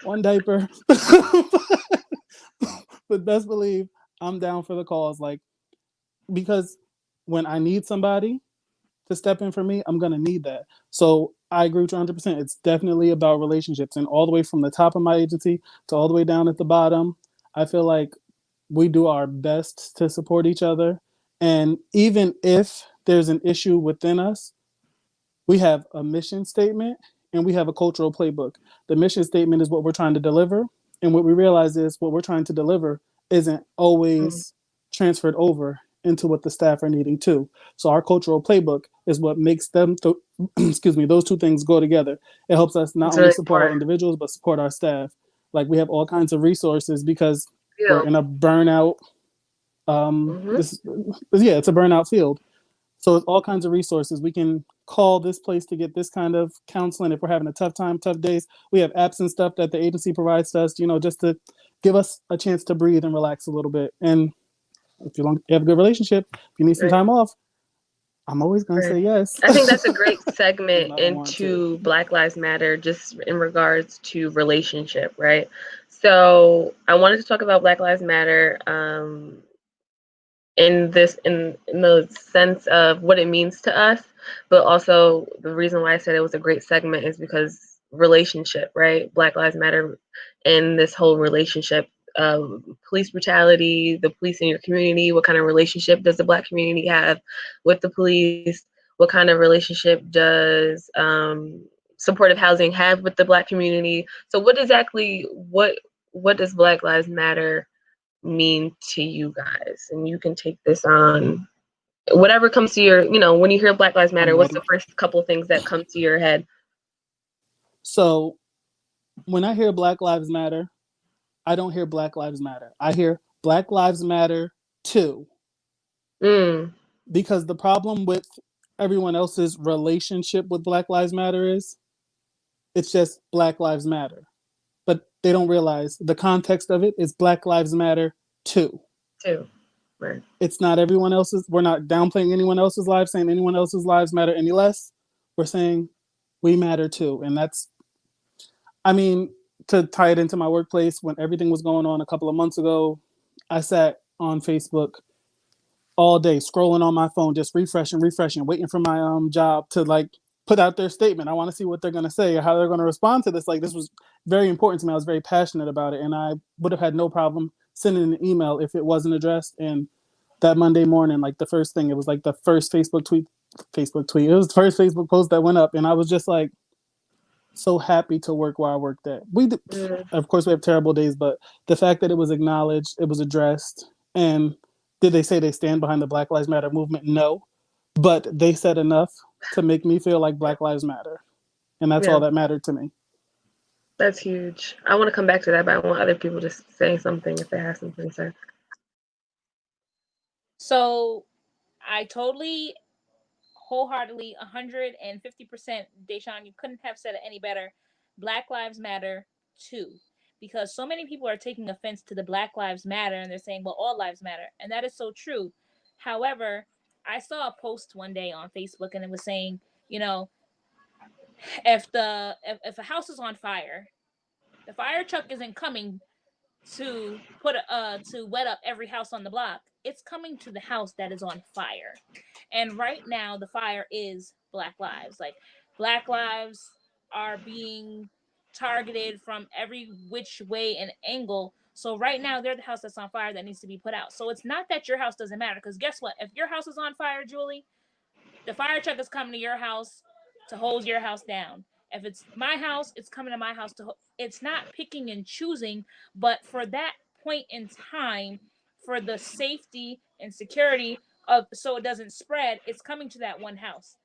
A: one diaper. But best believe I'm down for the cause. Like, because when I need somebody to step in for me, I'm gonna need that. So I agree with you 100%. It's definitely about relationships, and all the way from the top of my agency to all the way down at the bottom, I feel like we do our best to support each other. And even if there's an issue within us, we have a mission statement and we have a cultural playbook. The mission statement is what we're trying to deliver. And what we realize is what we're trying to deliver isn't
D: Mhm.
A: always transferred over into what the staff are needing too. So our cultural playbook is what makes them, excuse me, those two things go together. It helps us not
D: It's
A: only
D: really
A: support our
D: important.
A: individuals, but support our staff. Like, we have all kinds of resources because we're
D: Field.
A: in a burnout.
D: Hmm.
A: This, yeah, it's a burnout field. So it's all kinds of resources. We can call this place to get this kind of counseling if we're having a tough time, tough days. We have apps and stuff that the agency provides to us, just to give us a chance to breathe and relax a little bit. And if you have a good relationship, if you need some
D: Right.
A: time off, I'm always going to
D: Right.
A: say yes.
D: I think that's a great
A: Even
D: segment
A: though I don't want to.
D: into Black Lives Matter, just in regards to relationship, right? So I wanted to talk about Black Lives Matter, in the sense of what it means to us, but also the reason why I said it was a great segment is because relationship, right? Black Lives Matter, and this whole relationship of police brutality, the police in your community. What kind of relationship does the Black community have with the police? What kind of relationship does supportive housing have with the Black community? So what what does Black Lives Matter mean to you guys? And you can take this on whatever comes to your, when you hear Black Lives Matter,
A: I'm
D: what's
A: ready.
D: the first couple things that come to your head?
A: So when I hear Black Lives Matter, I don't hear Black Lives Matter. I hear Black Lives Matter too. Because the problem with everyone else's relationship with Black Lives Matter is it's just Black Lives Matter. But they don't realize the context of it is Black Lives Matter too.
D: Too. Right.
A: It's not everyone else's. We're not downplaying anyone else's lives, saying anyone else's lives matter any less. We're saying we matter too. And that's, I mean, to tie it into my workplace, when everything was going on a couple of months ago, I sat on Facebook all day scrolling on my phone, just refreshing, waiting for my job to like put out their statement. I want to see what they're going to say or how they're going to respond to this. Like, this was very important to me. I was very passionate about it, and I would have had no problem sending an email if it wasn't addressed. And that Monday morning, like the first thing, it was like the first Facebook tweet. It was the first Facebook post that went up, and I was just like so happy to work where I worked at. Of course, we have terrible days, but the fact that it was acknowledged, it was addressed, and did they say they stand behind the Black Lives Matter movement? No, but they said enough to make me feel like Black Lives Matter, and that's all that mattered to me.
D: That's huge. I want to come back to that, but I want other people to say something if they have something to say.
E: So I totally, wholeheartedly, 150%, Deshaun, you couldn't have said it any better. Black Lives Matter too. Because so many people are taking offense to the Black Lives Matter and they're saying, well, all lives matter. And that is so true. However, I saw a post one day on Facebook and it was saying, if a house is on fire, the fire truck isn't coming to to wet up every house on the block. It's coming to the house that is on fire. And right now the fire is Black lives. Like, Black lives are being targeted from every which way and angle. So right now they're the house that's on fire that needs to be put out. So it's not that your house doesn't matter, because guess what? If your house is on fire, Julie, the fire truck is coming to your house to hose your house down. If it's my house, it's coming to my house it's not picking and choosing, but for that point in time, for the safety and security of, so it doesn't spread, it's coming to that one house.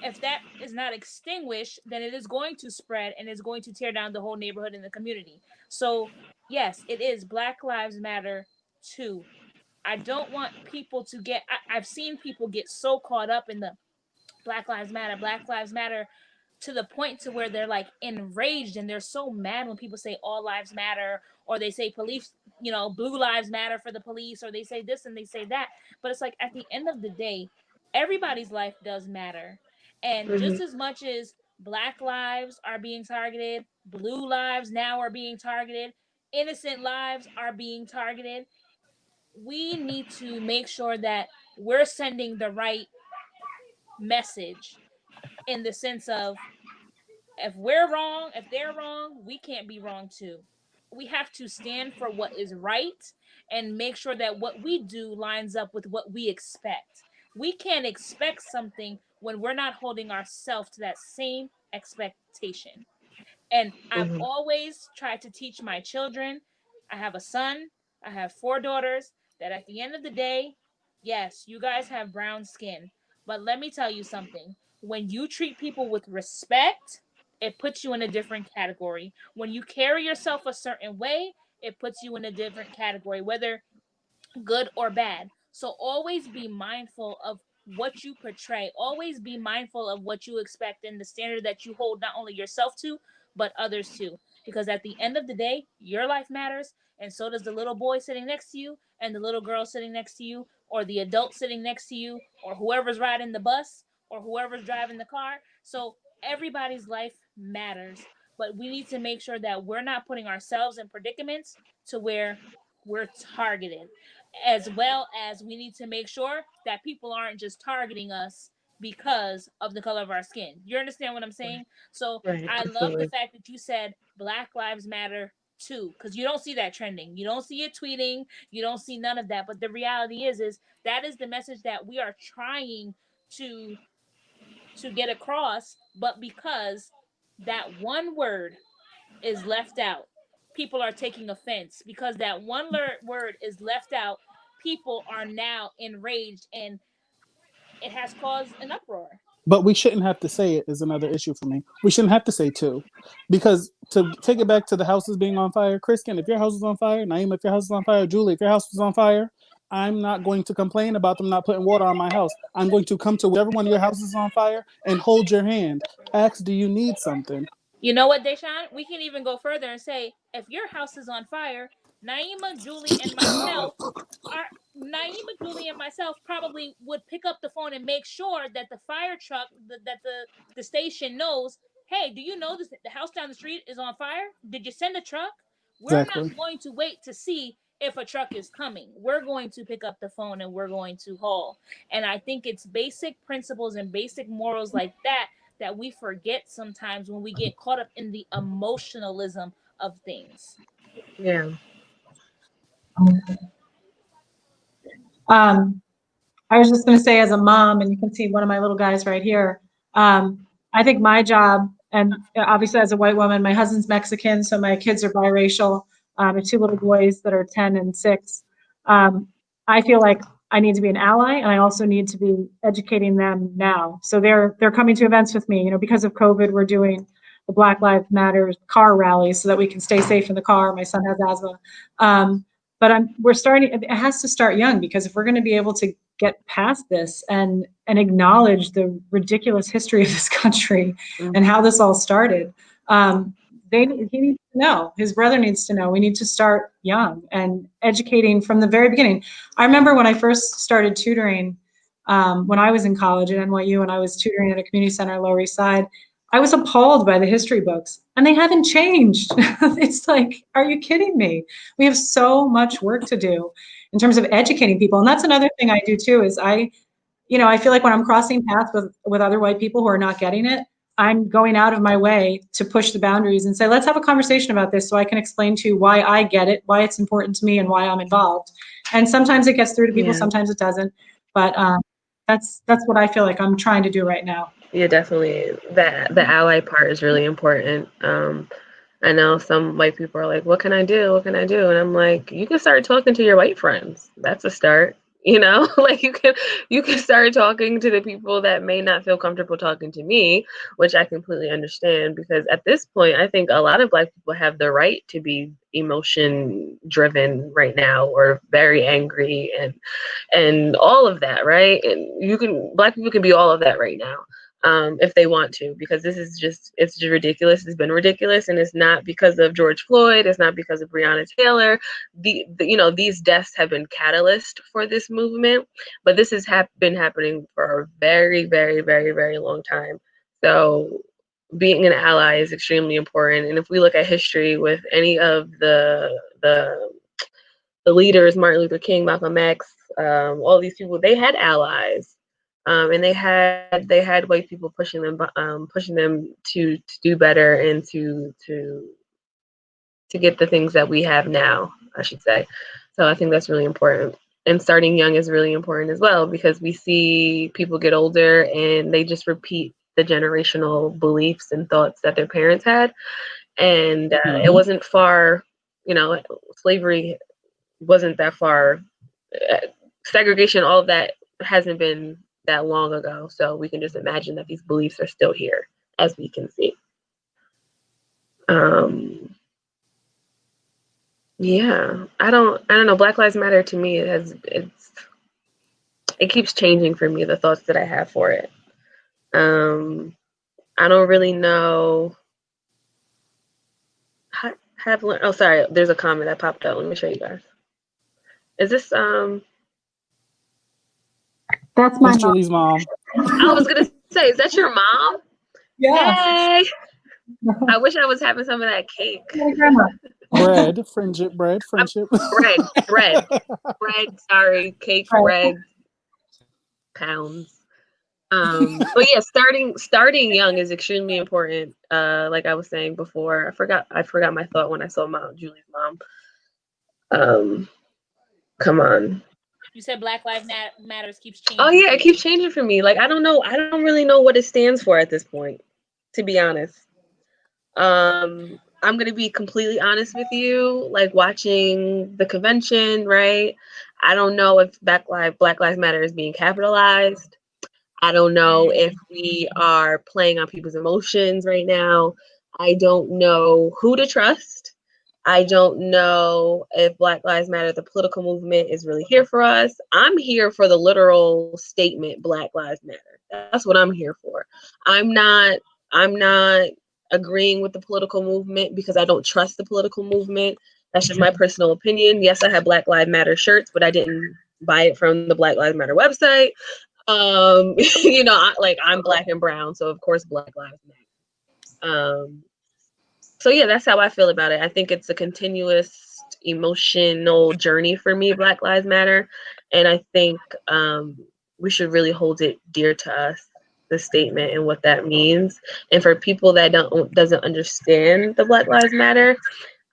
E: If that is not extinguished, then it is going to spread and is going to tear down the whole neighborhood and the community. So yes, it is Black Lives Matter too. I don't want people to get, I've seen people get so caught up in the Black Lives Matter, to the point to where they're like enraged and they're so mad when people say all lives matter, or they say police, blue lives matter for the police, or they say this and they say that. But it's like, at the end of the day, everybody's life does matter. And just as much as Black lives are being targeted, blue lives now are being targeted, innocent lives are being targeted, we need to make sure that we're sending the right message, in the sense of, if we're wrong, if they're wrong, we can't be wrong too. We have to stand for what is right and make sure that what we do lines up with what we expect. We can't expect something when we're not holding ourselves to that same expectation. And I've always tried to teach my children. I have a son, I have 4 daughters, that at the end of the day, yes, you guys have brown skin. But let me tell you something. When you treat people with respect, it puts you in a different category. When you carry yourself a certain way, it puts you in a different category, whether good or bad. So always be mindful of what you portray. Always be mindful of what you expect and the standard that you hold not only yourself to, but others to. Because at the end of the day, your life matters, and so does the little boy sitting next to you, and the little girl sitting next to you, or the adult sitting next to you, or whoever's riding the bus, or whoever's driving the car. So everybody's life matters. But we need to make sure that we're not putting ourselves in predicaments to where we're targeted, as well as we need to make sure that people aren't just targeting us because of the color of our skin. You understand what I'm saying? So
D: Right,
E: I love the
D: absolutely.
E: fact that you said Black Lives Matter too, because you don't see that trending, you don't see it tweeting, you don't see none of that. But the reality is that is the message that we are trying to get across. But because that one word is left out, people are taking offense because that one word is left out. People are now enraged, and it has caused an uproar.
A: But we shouldn't have to say it is another issue for me. We shouldn't have to say two. Because to take it back to the houses being on fire, Kristen, if your house is on fire, Naima, if your house is on fire, Julie, if your house is on fire, I'm not going to complain about them not putting water on my house. I'm going to come to whichever one of your houses is on fire and hold your hand. Ask, do you need something?
E: You know what, Deshaun? We can even go further and say, if your house is on fire, Naima, Julie, and myself are Naima, Julie, and myself probably would pick up the phone and make sure that the fire truck, that the station knows, hey, do you know this? The house down the street is on fire? Did you send a truck? We're
A: Exactly.
E: not going to wait to see if a truck is coming. We're going to pick up the phone and we're going to haul. And I think it's basic principles and basic morals like that that we forget sometimes when we get caught up in the emotionalism of things.
D: Yeah.
B: I was just going to say, as a mom, and you can see one of my little guys right here, I think my job, and obviously as a white woman, my husband's Mexican, so my kids are biracial. I have two little boys that are 10 and 6. I feel like I need to be an ally, and I also need to be educating them now. So they're coming to events with me. You know, because of COVID, we're doing the Black Lives Matter car rallies so that we can stay safe in the car. My son has asthma. But we're starting, it has to start young, because if we're going to be able to get past this and acknowledge the ridiculous history of this country and how this all started, he needs to know, his brother needs to know. We need to start young and educating from the very beginning. I remember when I first started tutoring, when I was in college at NYU, and I was tutoring at a community center in Lower East Side, I was appalled by the history books, and they haven't changed. It's like, are you kidding me? We have so much work to do in terms of educating people. And that's another thing I do too, is I feel like when I'm crossing paths with other white people who are not getting it, I'm going out of my way to push the boundaries and say, let's have a conversation about this so I can explain to you why I get it, why it's important to me, and why I'm involved. And sometimes it gets through to people, sometimes it doesn't. But that's what I feel like I'm trying to do right now.
D: Yeah, definitely. The ally part is really important. I know some white people are like, what can I do? What can I do? And I'm like, you can start talking to your white friends. That's a start. You know, like you can start talking to the people that may not feel comfortable talking to me, which I completely understand, because at this point, I think a lot of Black people have the right to be emotion driven right now, or very angry and all of that, right? And Black people can be all of that right now. If they want to, because it's just ridiculous. It's been ridiculous, and it's not because of George Floyd. It's not because of Breonna Taylor. These deaths have been catalyst for this movement, but this has been happening for a very, very, very, very long time. So being an ally is extremely important. And if we look at history with any of the leaders, Martin Luther King, Malcolm X, all these people, they had allies. And they had white people pushing them to do better and to get the things that we have now, I should say. So I think that's really important. And starting young is really important as well, because we see people get older and they just repeat the generational beliefs and thoughts that their parents had. And it wasn't far, slavery wasn't that far. Segregation, all of that hasn't been that long ago, so we can just imagine that these beliefs are still here, as we can see. Yeah, I don't know. Black Lives Matter, to me, it keeps changing for me, the thoughts that I have for it. I don't really know. Oh, sorry, there's a comment that popped up. Let me show you guys. Is this
B: That's my
A: That's Julie's mom.
D: I was gonna say, is that your mom?
B: Yeah.
D: Hey, I wish I was having some of that cake.
A: Bread, friendship.
D: Bread. Sorry, cake, bread, pounds. But yeah, starting young is extremely important. Like I was saying before, I forgot my thought when I saw Julie's mom. Come on.
E: You said Black Lives Matters keeps changing.
D: Oh yeah, it keeps changing for me. Like I don't know. I don't really know what it stands for at this point, to be honest. I'm gonna be completely honest with you. Like watching the convention, right? I don't know if Black Lives Matter is being capitalized. I don't know if we are playing on people's emotions right now. I don't know who to trust. I don't know if Black Lives Matter, the political movement, is really here for us. I'm here for the literal statement Black Lives Matter. That's what I'm here for. I'm not I'm not agreeing with the political movement because I don't trust the political movement. That's just my personal opinion. Yes, I have Black Lives Matter shirts, but I didn't buy it from the Black Lives Matter website. I'm black and brown, so of course Black Lives Matter. So yeah, that's how I feel about it. I think it's a continuous emotional journey for me, Black Lives Matter, and I think we should really hold it dear to us, the statement and what that means. And for people that doesn't understand the Black Lives Matter,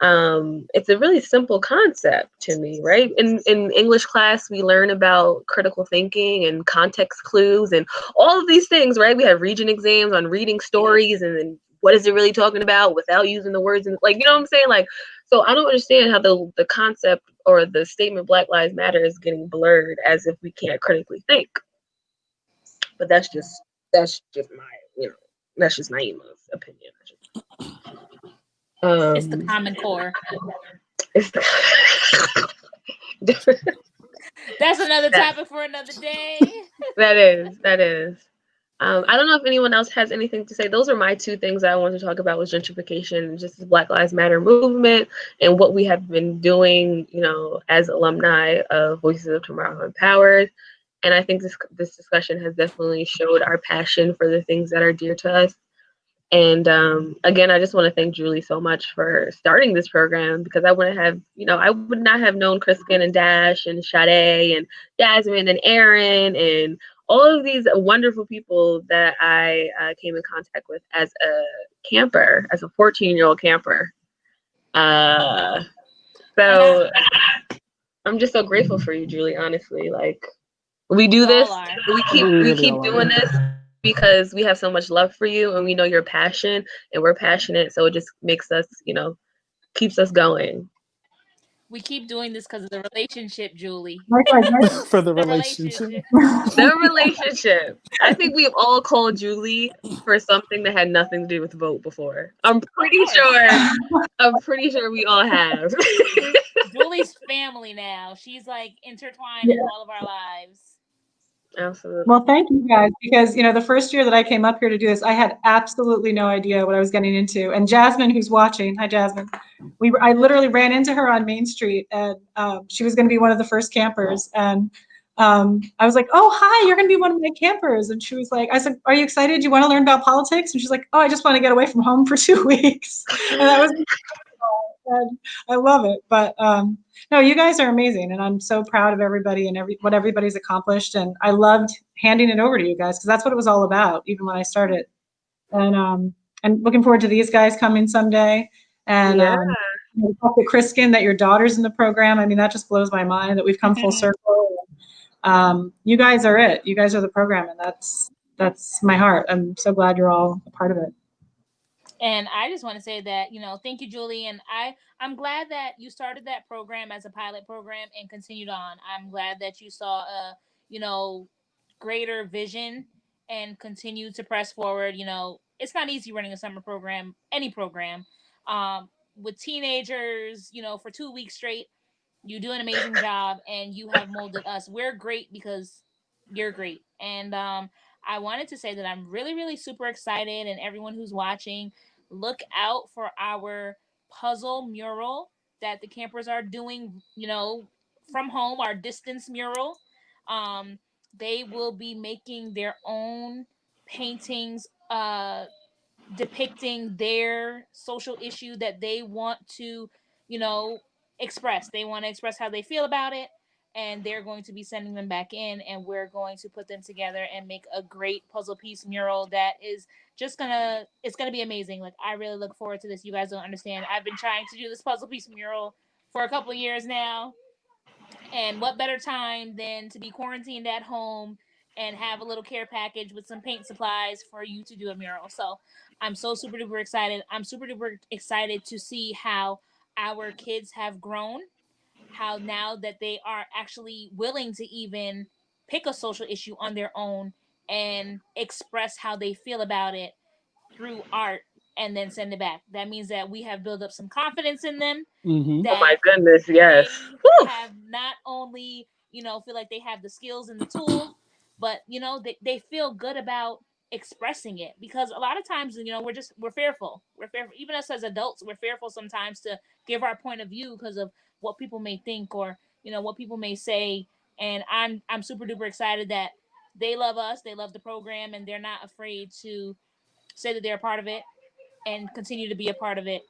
D: it's a really simple concept to me, right? In English class, we learn about critical thinking and context clues and all of these things, right? We have region exams on reading stories and then what is it really talking about without using the words and like, you know what I'm saying? Like, so I don't understand how the concept or the statement Black Lives Matter is getting blurred as if we can't critically think. But that's just my, that's just Naima's opinion.
E: It's the Common Core.
D: It's
E: That's another topic for another day.
D: That is. I don't know if anyone else has anything to say. Those are my two things that I wanted to talk about was gentrification, just the Black Lives Matter movement, and what we have been doing, as alumni of Voices of Tomorrow Empowered. And I think this discussion has definitely showed our passion for the things that are dear to us. And again, I just want to thank Julie so much for starting this program because I wouldn't have, I would not have known Kristen and Dash and Sade and Jasmine and Aaron and all of these wonderful people that I came in contact with as a camper, as a 14-year-old camper. So I'm just so grateful for you, Julie, honestly. Like, we do this, we keep doing this because we have so much love for you and we know your passion and we're passionate, so it just makes us, keeps us going.
E: We keep doing this because of the relationship, Julie.
A: For the relationship.
D: The relationship. I think we've all called Julie for something that had nothing to do with vote before. I'm pretty sure we all have.
E: Julie's family now. She's like intertwined in all of our lives.
D: Absolutely.
B: Well, thank you guys, because the first year that I came up here to do this, I had absolutely no idea what I was getting into. And Jasmine, who's watching, hi Jasmine, I literally ran into her on Main Street, and she was going to be one of the first campers, and I was like, "Oh, hi, you're going to be one of my campers," and she was like, "I said, are you excited? Do you want to learn about politics?" And she's like, "Oh, I just want to get away from home for 2 weeks," and that was. And I love it, but no, you guys are amazing, and I'm so proud of everybody and what everybody's accomplished, and I loved handing it over to you guys because that's what it was all about, even when I started, and looking forward to these guys coming someday, and the fact that Kriskin, that your daughter's in the program, I mean, that just blows my mind that we've come full circle. You guys are it. You guys are the program, and that's my heart. I'm so glad you're all a part of it.
E: And I just want to say that, thank you, Julie. And I'm glad that you started that program as a pilot program and continued on. I'm glad that you saw greater vision and continued to press forward. It's not easy running a summer program, any program, with teenagers, for 2 weeks straight. You do an amazing job and you have molded us. We're great because you're great. And I wanted to say that I'm really, really super excited, and everyone who's watching, look out for our puzzle mural that the campers are doing, from home, our distance mural. Um, they will be making their own paintings depicting their social issue that they want to, you know, express. They want to express how they feel about it, and they're going to be sending them back in, and we're going to put them together and make a great puzzle piece mural that is it's gonna be amazing. Like, I really look forward to this. You guys don't understand. I've been trying to do this puzzle piece mural for a couple of years now, and what better time than to be quarantined at home and have a little care package with some paint supplies for you to do a mural. So I'm so super duper excited. I'm super duper excited to see how our kids have grown, how now that they are actually willing to even pick a social issue on their own and express how they feel about it through art and then send it back. That means that we have built up some confidence in them,
A: Mm-hmm.
D: Oh my
E: that
D: goodness, yes.
E: they
D: Whew.
E: have not only, feel like they have the skills and the tools, but, they feel good about expressing it. Because a lot of times, we're fearful. We're fearful. Even us as adults, we're fearful sometimes to give our point of view because of what people may think or, what people may say. And I'm super duper excited that they love us, they love the program, and they're not afraid to say that they're a part of it and continue to be a part of it.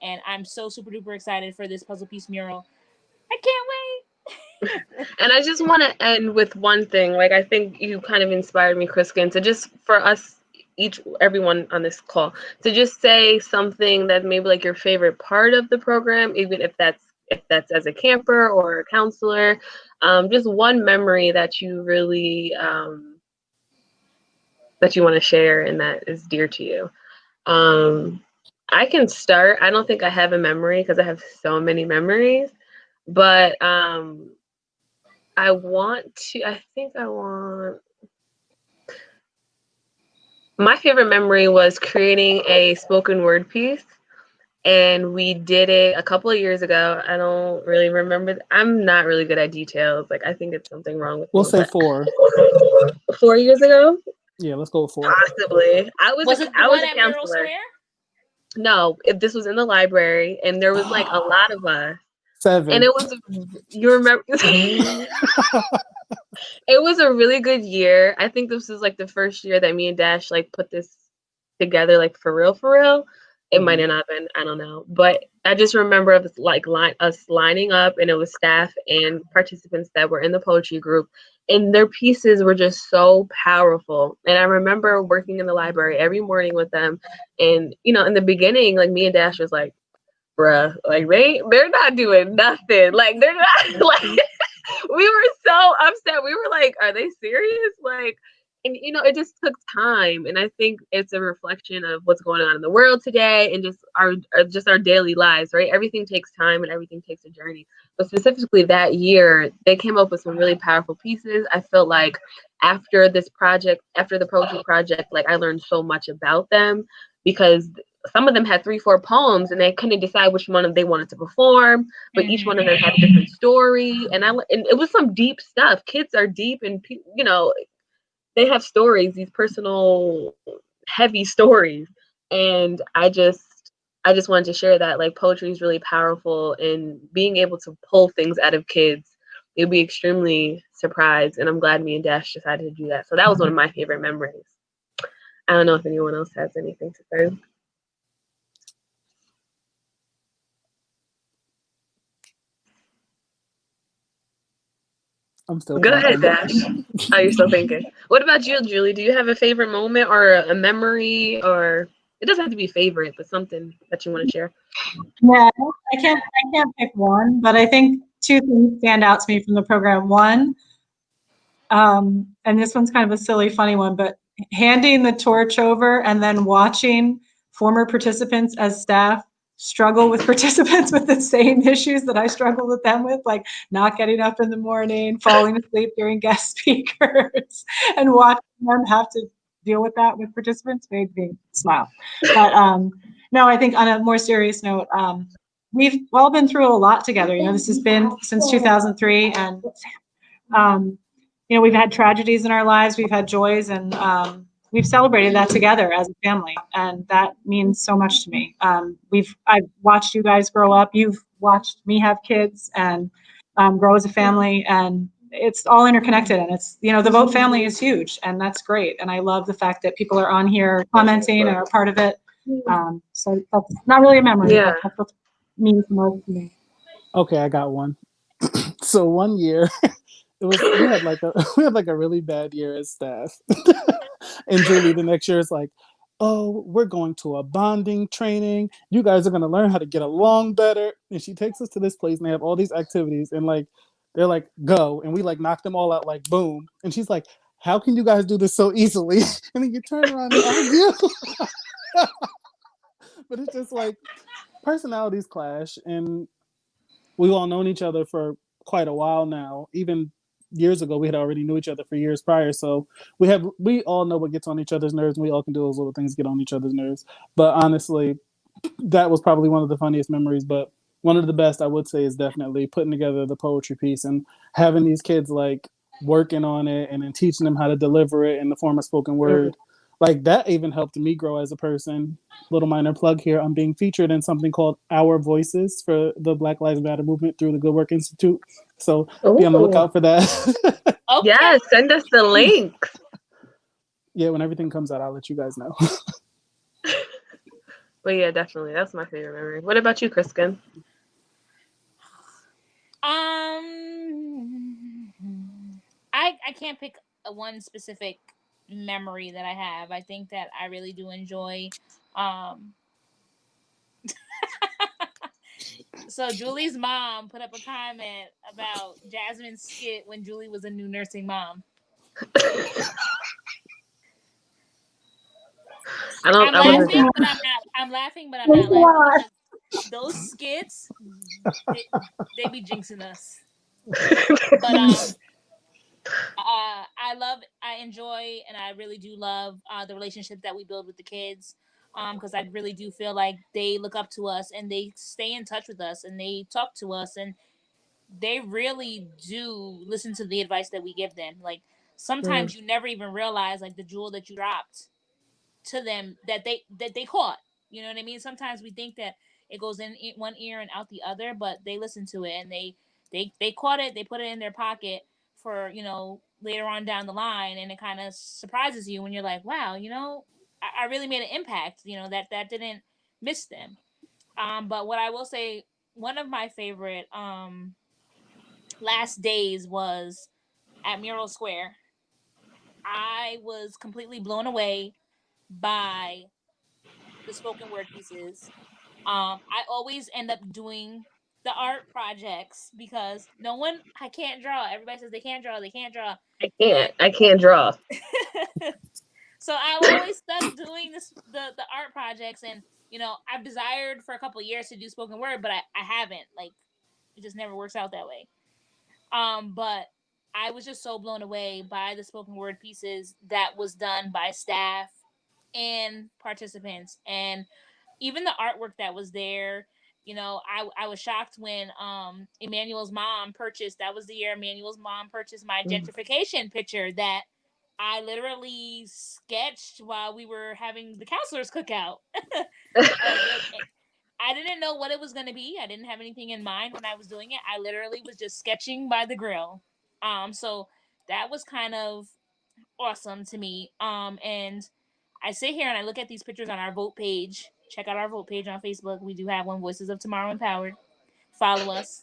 E: And I'm so super duper excited for this puzzle piece mural. I can't wait.
D: And I just want to end with one thing. Like, I think you kind of inspired me, Kriskin, to just for us, everyone on this call, to just say something that maybe like your favorite part of the program, even if that's as a camper or a counselor, just one memory that you really that you want to share and that is dear to you. I can start. I don't think I have a memory because I have so many memories, but my favorite memory was creating a spoken word piece, and we did it a couple of years ago. I don't really remember. I'm not really good at details. Like, I think it's something wrong with
A: We'll
D: me.
A: say
D: But
A: 4.
D: 4 years ago,
A: Yeah, let's go with 4.
D: possibly.
E: Was it the
D: I was
E: one
D: a
E: at Mural
D: counselor.
E: Square?
D: No, this was in the library, and there was like a lot of us, and
A: 7.
D: it was. You remember? It was a really good year. I think this was like the first year that me and Dash like put this together, like for real, for real. It might have not been, I don't know. But I just remember us like us lining up, and it was staff and participants that were in the poetry group, and their pieces were just so powerful. And I remember working in the library every morning with them. And in the beginning, like me and Dash was like, bruh, like they're not doing nothing. Like they're not like we were so upset. We were like, are they serious? Like, and it just took time. And I think it's a reflection of what's going on in the world today and just our daily lives, right? Everything takes time and everything takes a journey. But specifically that year, they came up with some really powerful pieces. I felt like after this project, after the poetry project, like I learned so much about them because some of them had 3-4 poems and they couldn't decide which one they wanted to perform, but each one of them had a different story. And it was some deep stuff. Kids are deep, and they have stories, these personal heavy stories. And I just wanted to share that like poetry is really powerful, and being able to pull things out of kids, you'll be extremely surprised. And I'm glad me and Dash decided to do that. So that was one of my favorite memories. I don't know if anyone else has anything to say.
A: I'm still
D: Go ahead,
A: thinking.
D: Dash. Oh, you're still thinking. What about you, Julie? Do you have a favorite moment or a memory, or it doesn't have to be favorite, but something that you want to share?
B: Yeah, I can't pick one, but I think two things stand out to me from the program. One, and this one's kind of a silly, funny one, but handing the torch over and then watching former participants as staff struggle with participants with the same issues that I struggle with them with, like not getting up in the morning, falling asleep during guest speakers, and watching them have to deal with that with participants made me smile. But no, I think on a more serious note, we've all been through a lot together. This has been since 2003, and we've had tragedies in our lives, we've had joys, and we've celebrated that together as a family, and that means so much to me. I've watched you guys grow up. You've watched me have kids and grow as a family, and it's all interconnected. And it's the Vote family is huge, and that's great. And I love the fact that people are on here commenting and are part of it. So that's not really a memory,
D: Yeah.
B: but that's what means most to me.
A: Okay, I got one. So one year, we had like a really bad year as staff, and Julie the next year is like, oh, we're going to a bonding training. You guys are gonna learn how to get along better. And she takes us to this place, and they have all these activities, and like they're like, go, and we like knock them all out like boom. And she's like, how can you guys do this so easily? And then you turn around and argue. But it's just like personalities clash, and we've all known each other for quite a while now. Even years ago, we had already knew each other for years prior. So we all know what gets on each other's nerves, and we all can do those little things get on each other's nerves. But honestly, that was probably one of the funniest memories. But one of the best I would say is definitely putting together the poetry piece and having these kids like working on it and then teaching them how to deliver it in the form of spoken word. Like that even helped me grow as a person. Little minor plug here. I'm being featured in something called Our Voices for the Black Lives Matter movement through the Good Work Institute. So be on the
D: Ooh.
A: lookout for that.
E: Okay.
D: Yeah, send us the link.
A: Yeah, when everything comes out, I'll let you guys know.
D: But yeah, definitely. That's my favorite memory. What about you, Kriskin?
E: I can't pick one specific memory that I have. I think that I really do enjoy. So Julie's mom put up a comment about Jasmine's skit when Julie was a new nursing mom. I'm laughing, but I'm not. I'm laughing, but I'm not laughing. Those skits, they be jinxing us. But I enjoy, and I really do love the relationship that we build with the kids. Because I really do feel like they look up to us and they stay in touch with us and they talk to us and they really do listen to the advice that we give them. Like sometimes you never even realize like the jewel that you dropped to them that they caught. You know what I mean? Sometimes we think that it goes in one ear and out the other, but they listen to it and they caught it. They put it in their pocket for later on down the line, and it kind of surprises you when you're like, wow, I really made an impact. That didn't miss them. But what I will say, one of my favorite last days was at Mural Square. I was completely blown away by the spoken word pieces. I always end up doing the art projects because I can't draw. Everybody says they can't draw, they can't draw.
D: I can't draw.
E: So I'm always stuck doing the art projects, and I've desired for a couple years to do spoken word, but I haven't. Like it just never works out that way. But I was just so blown away by the spoken word pieces that was done by staff and participants, and even the artwork that was there. I was shocked when Emmanuel's mom purchased. That was the year Emmanuel's mom purchased my gentrification picture that I literally sketched while we were having the counselors cookout. I didn't know what it was going to be. I didn't have anything in mind when I was doing it. I literally was just sketching by the grill. So that was kind of awesome to me. And I sit here and I look at these pictures on our vote page. Check out our vote page on Facebook. We do have one, Voices of Tomorrow Empowered. Follow us.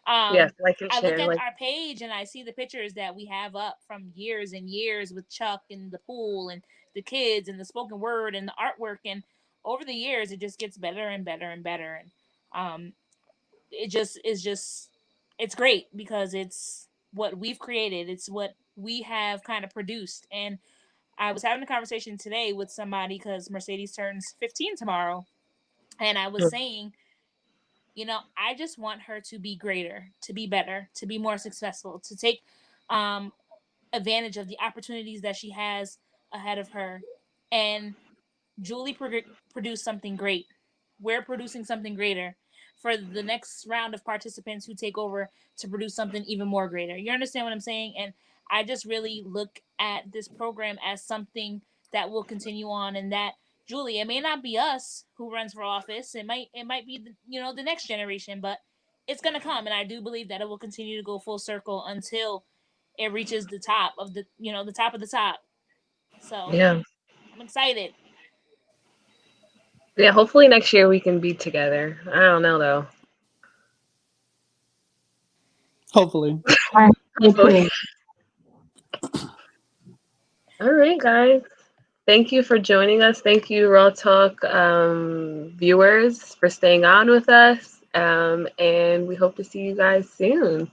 D: Yes, like and
E: I
D: share.
E: look at our page and I see the pictures that we have up from years and years with Chuck and the pool and the kids and the spoken word and the artwork. And over the years, it just gets better and better and better. And it just is it's great because it's what we've created. It's what we have kind of produced. And I was having a conversation today with somebody because Mercedes turns 15 tomorrow. And I was saying, I just want her to be greater, to be better, to be more successful, to take advantage of the opportunities that she has ahead of her. And Julie produced something great. We're producing something greater for the next round of participants who take over to produce something even more greater. You understand what I'm saying? And I just really look at this program as something that will continue on, and that Julie, it may not be us who runs for office. It might be the next generation, but it's gonna come, and I do believe that it will continue to go full circle until it reaches the top of the top of the top. So
D: Yeah.
E: I'm excited.
D: Yeah, hopefully next year we can be together. I don't know though.
A: Hopefully.
D: Hopefully. All right, guys. Thank you for joining us. Thank you, Raw Talk viewers, for staying on with us. And we hope to see you guys soon.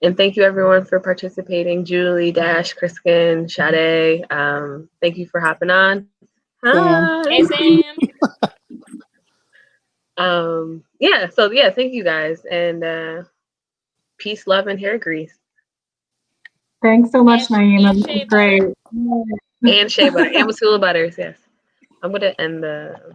D: And thank you everyone for participating. Julie, Dash, Kriskin, Sade. Thank you for hopping on.
A: Sam.
D: Hi.
E: Hey, Sam.
D: Yeah, so yeah, thank you guys. And peace, love, and hair grease.
B: Thanks so much, Naima.
E: And
B: This
E: shea
B: was great.
E: butter.
D: And shea butter. And Masula butters, yes. I'm gonna end the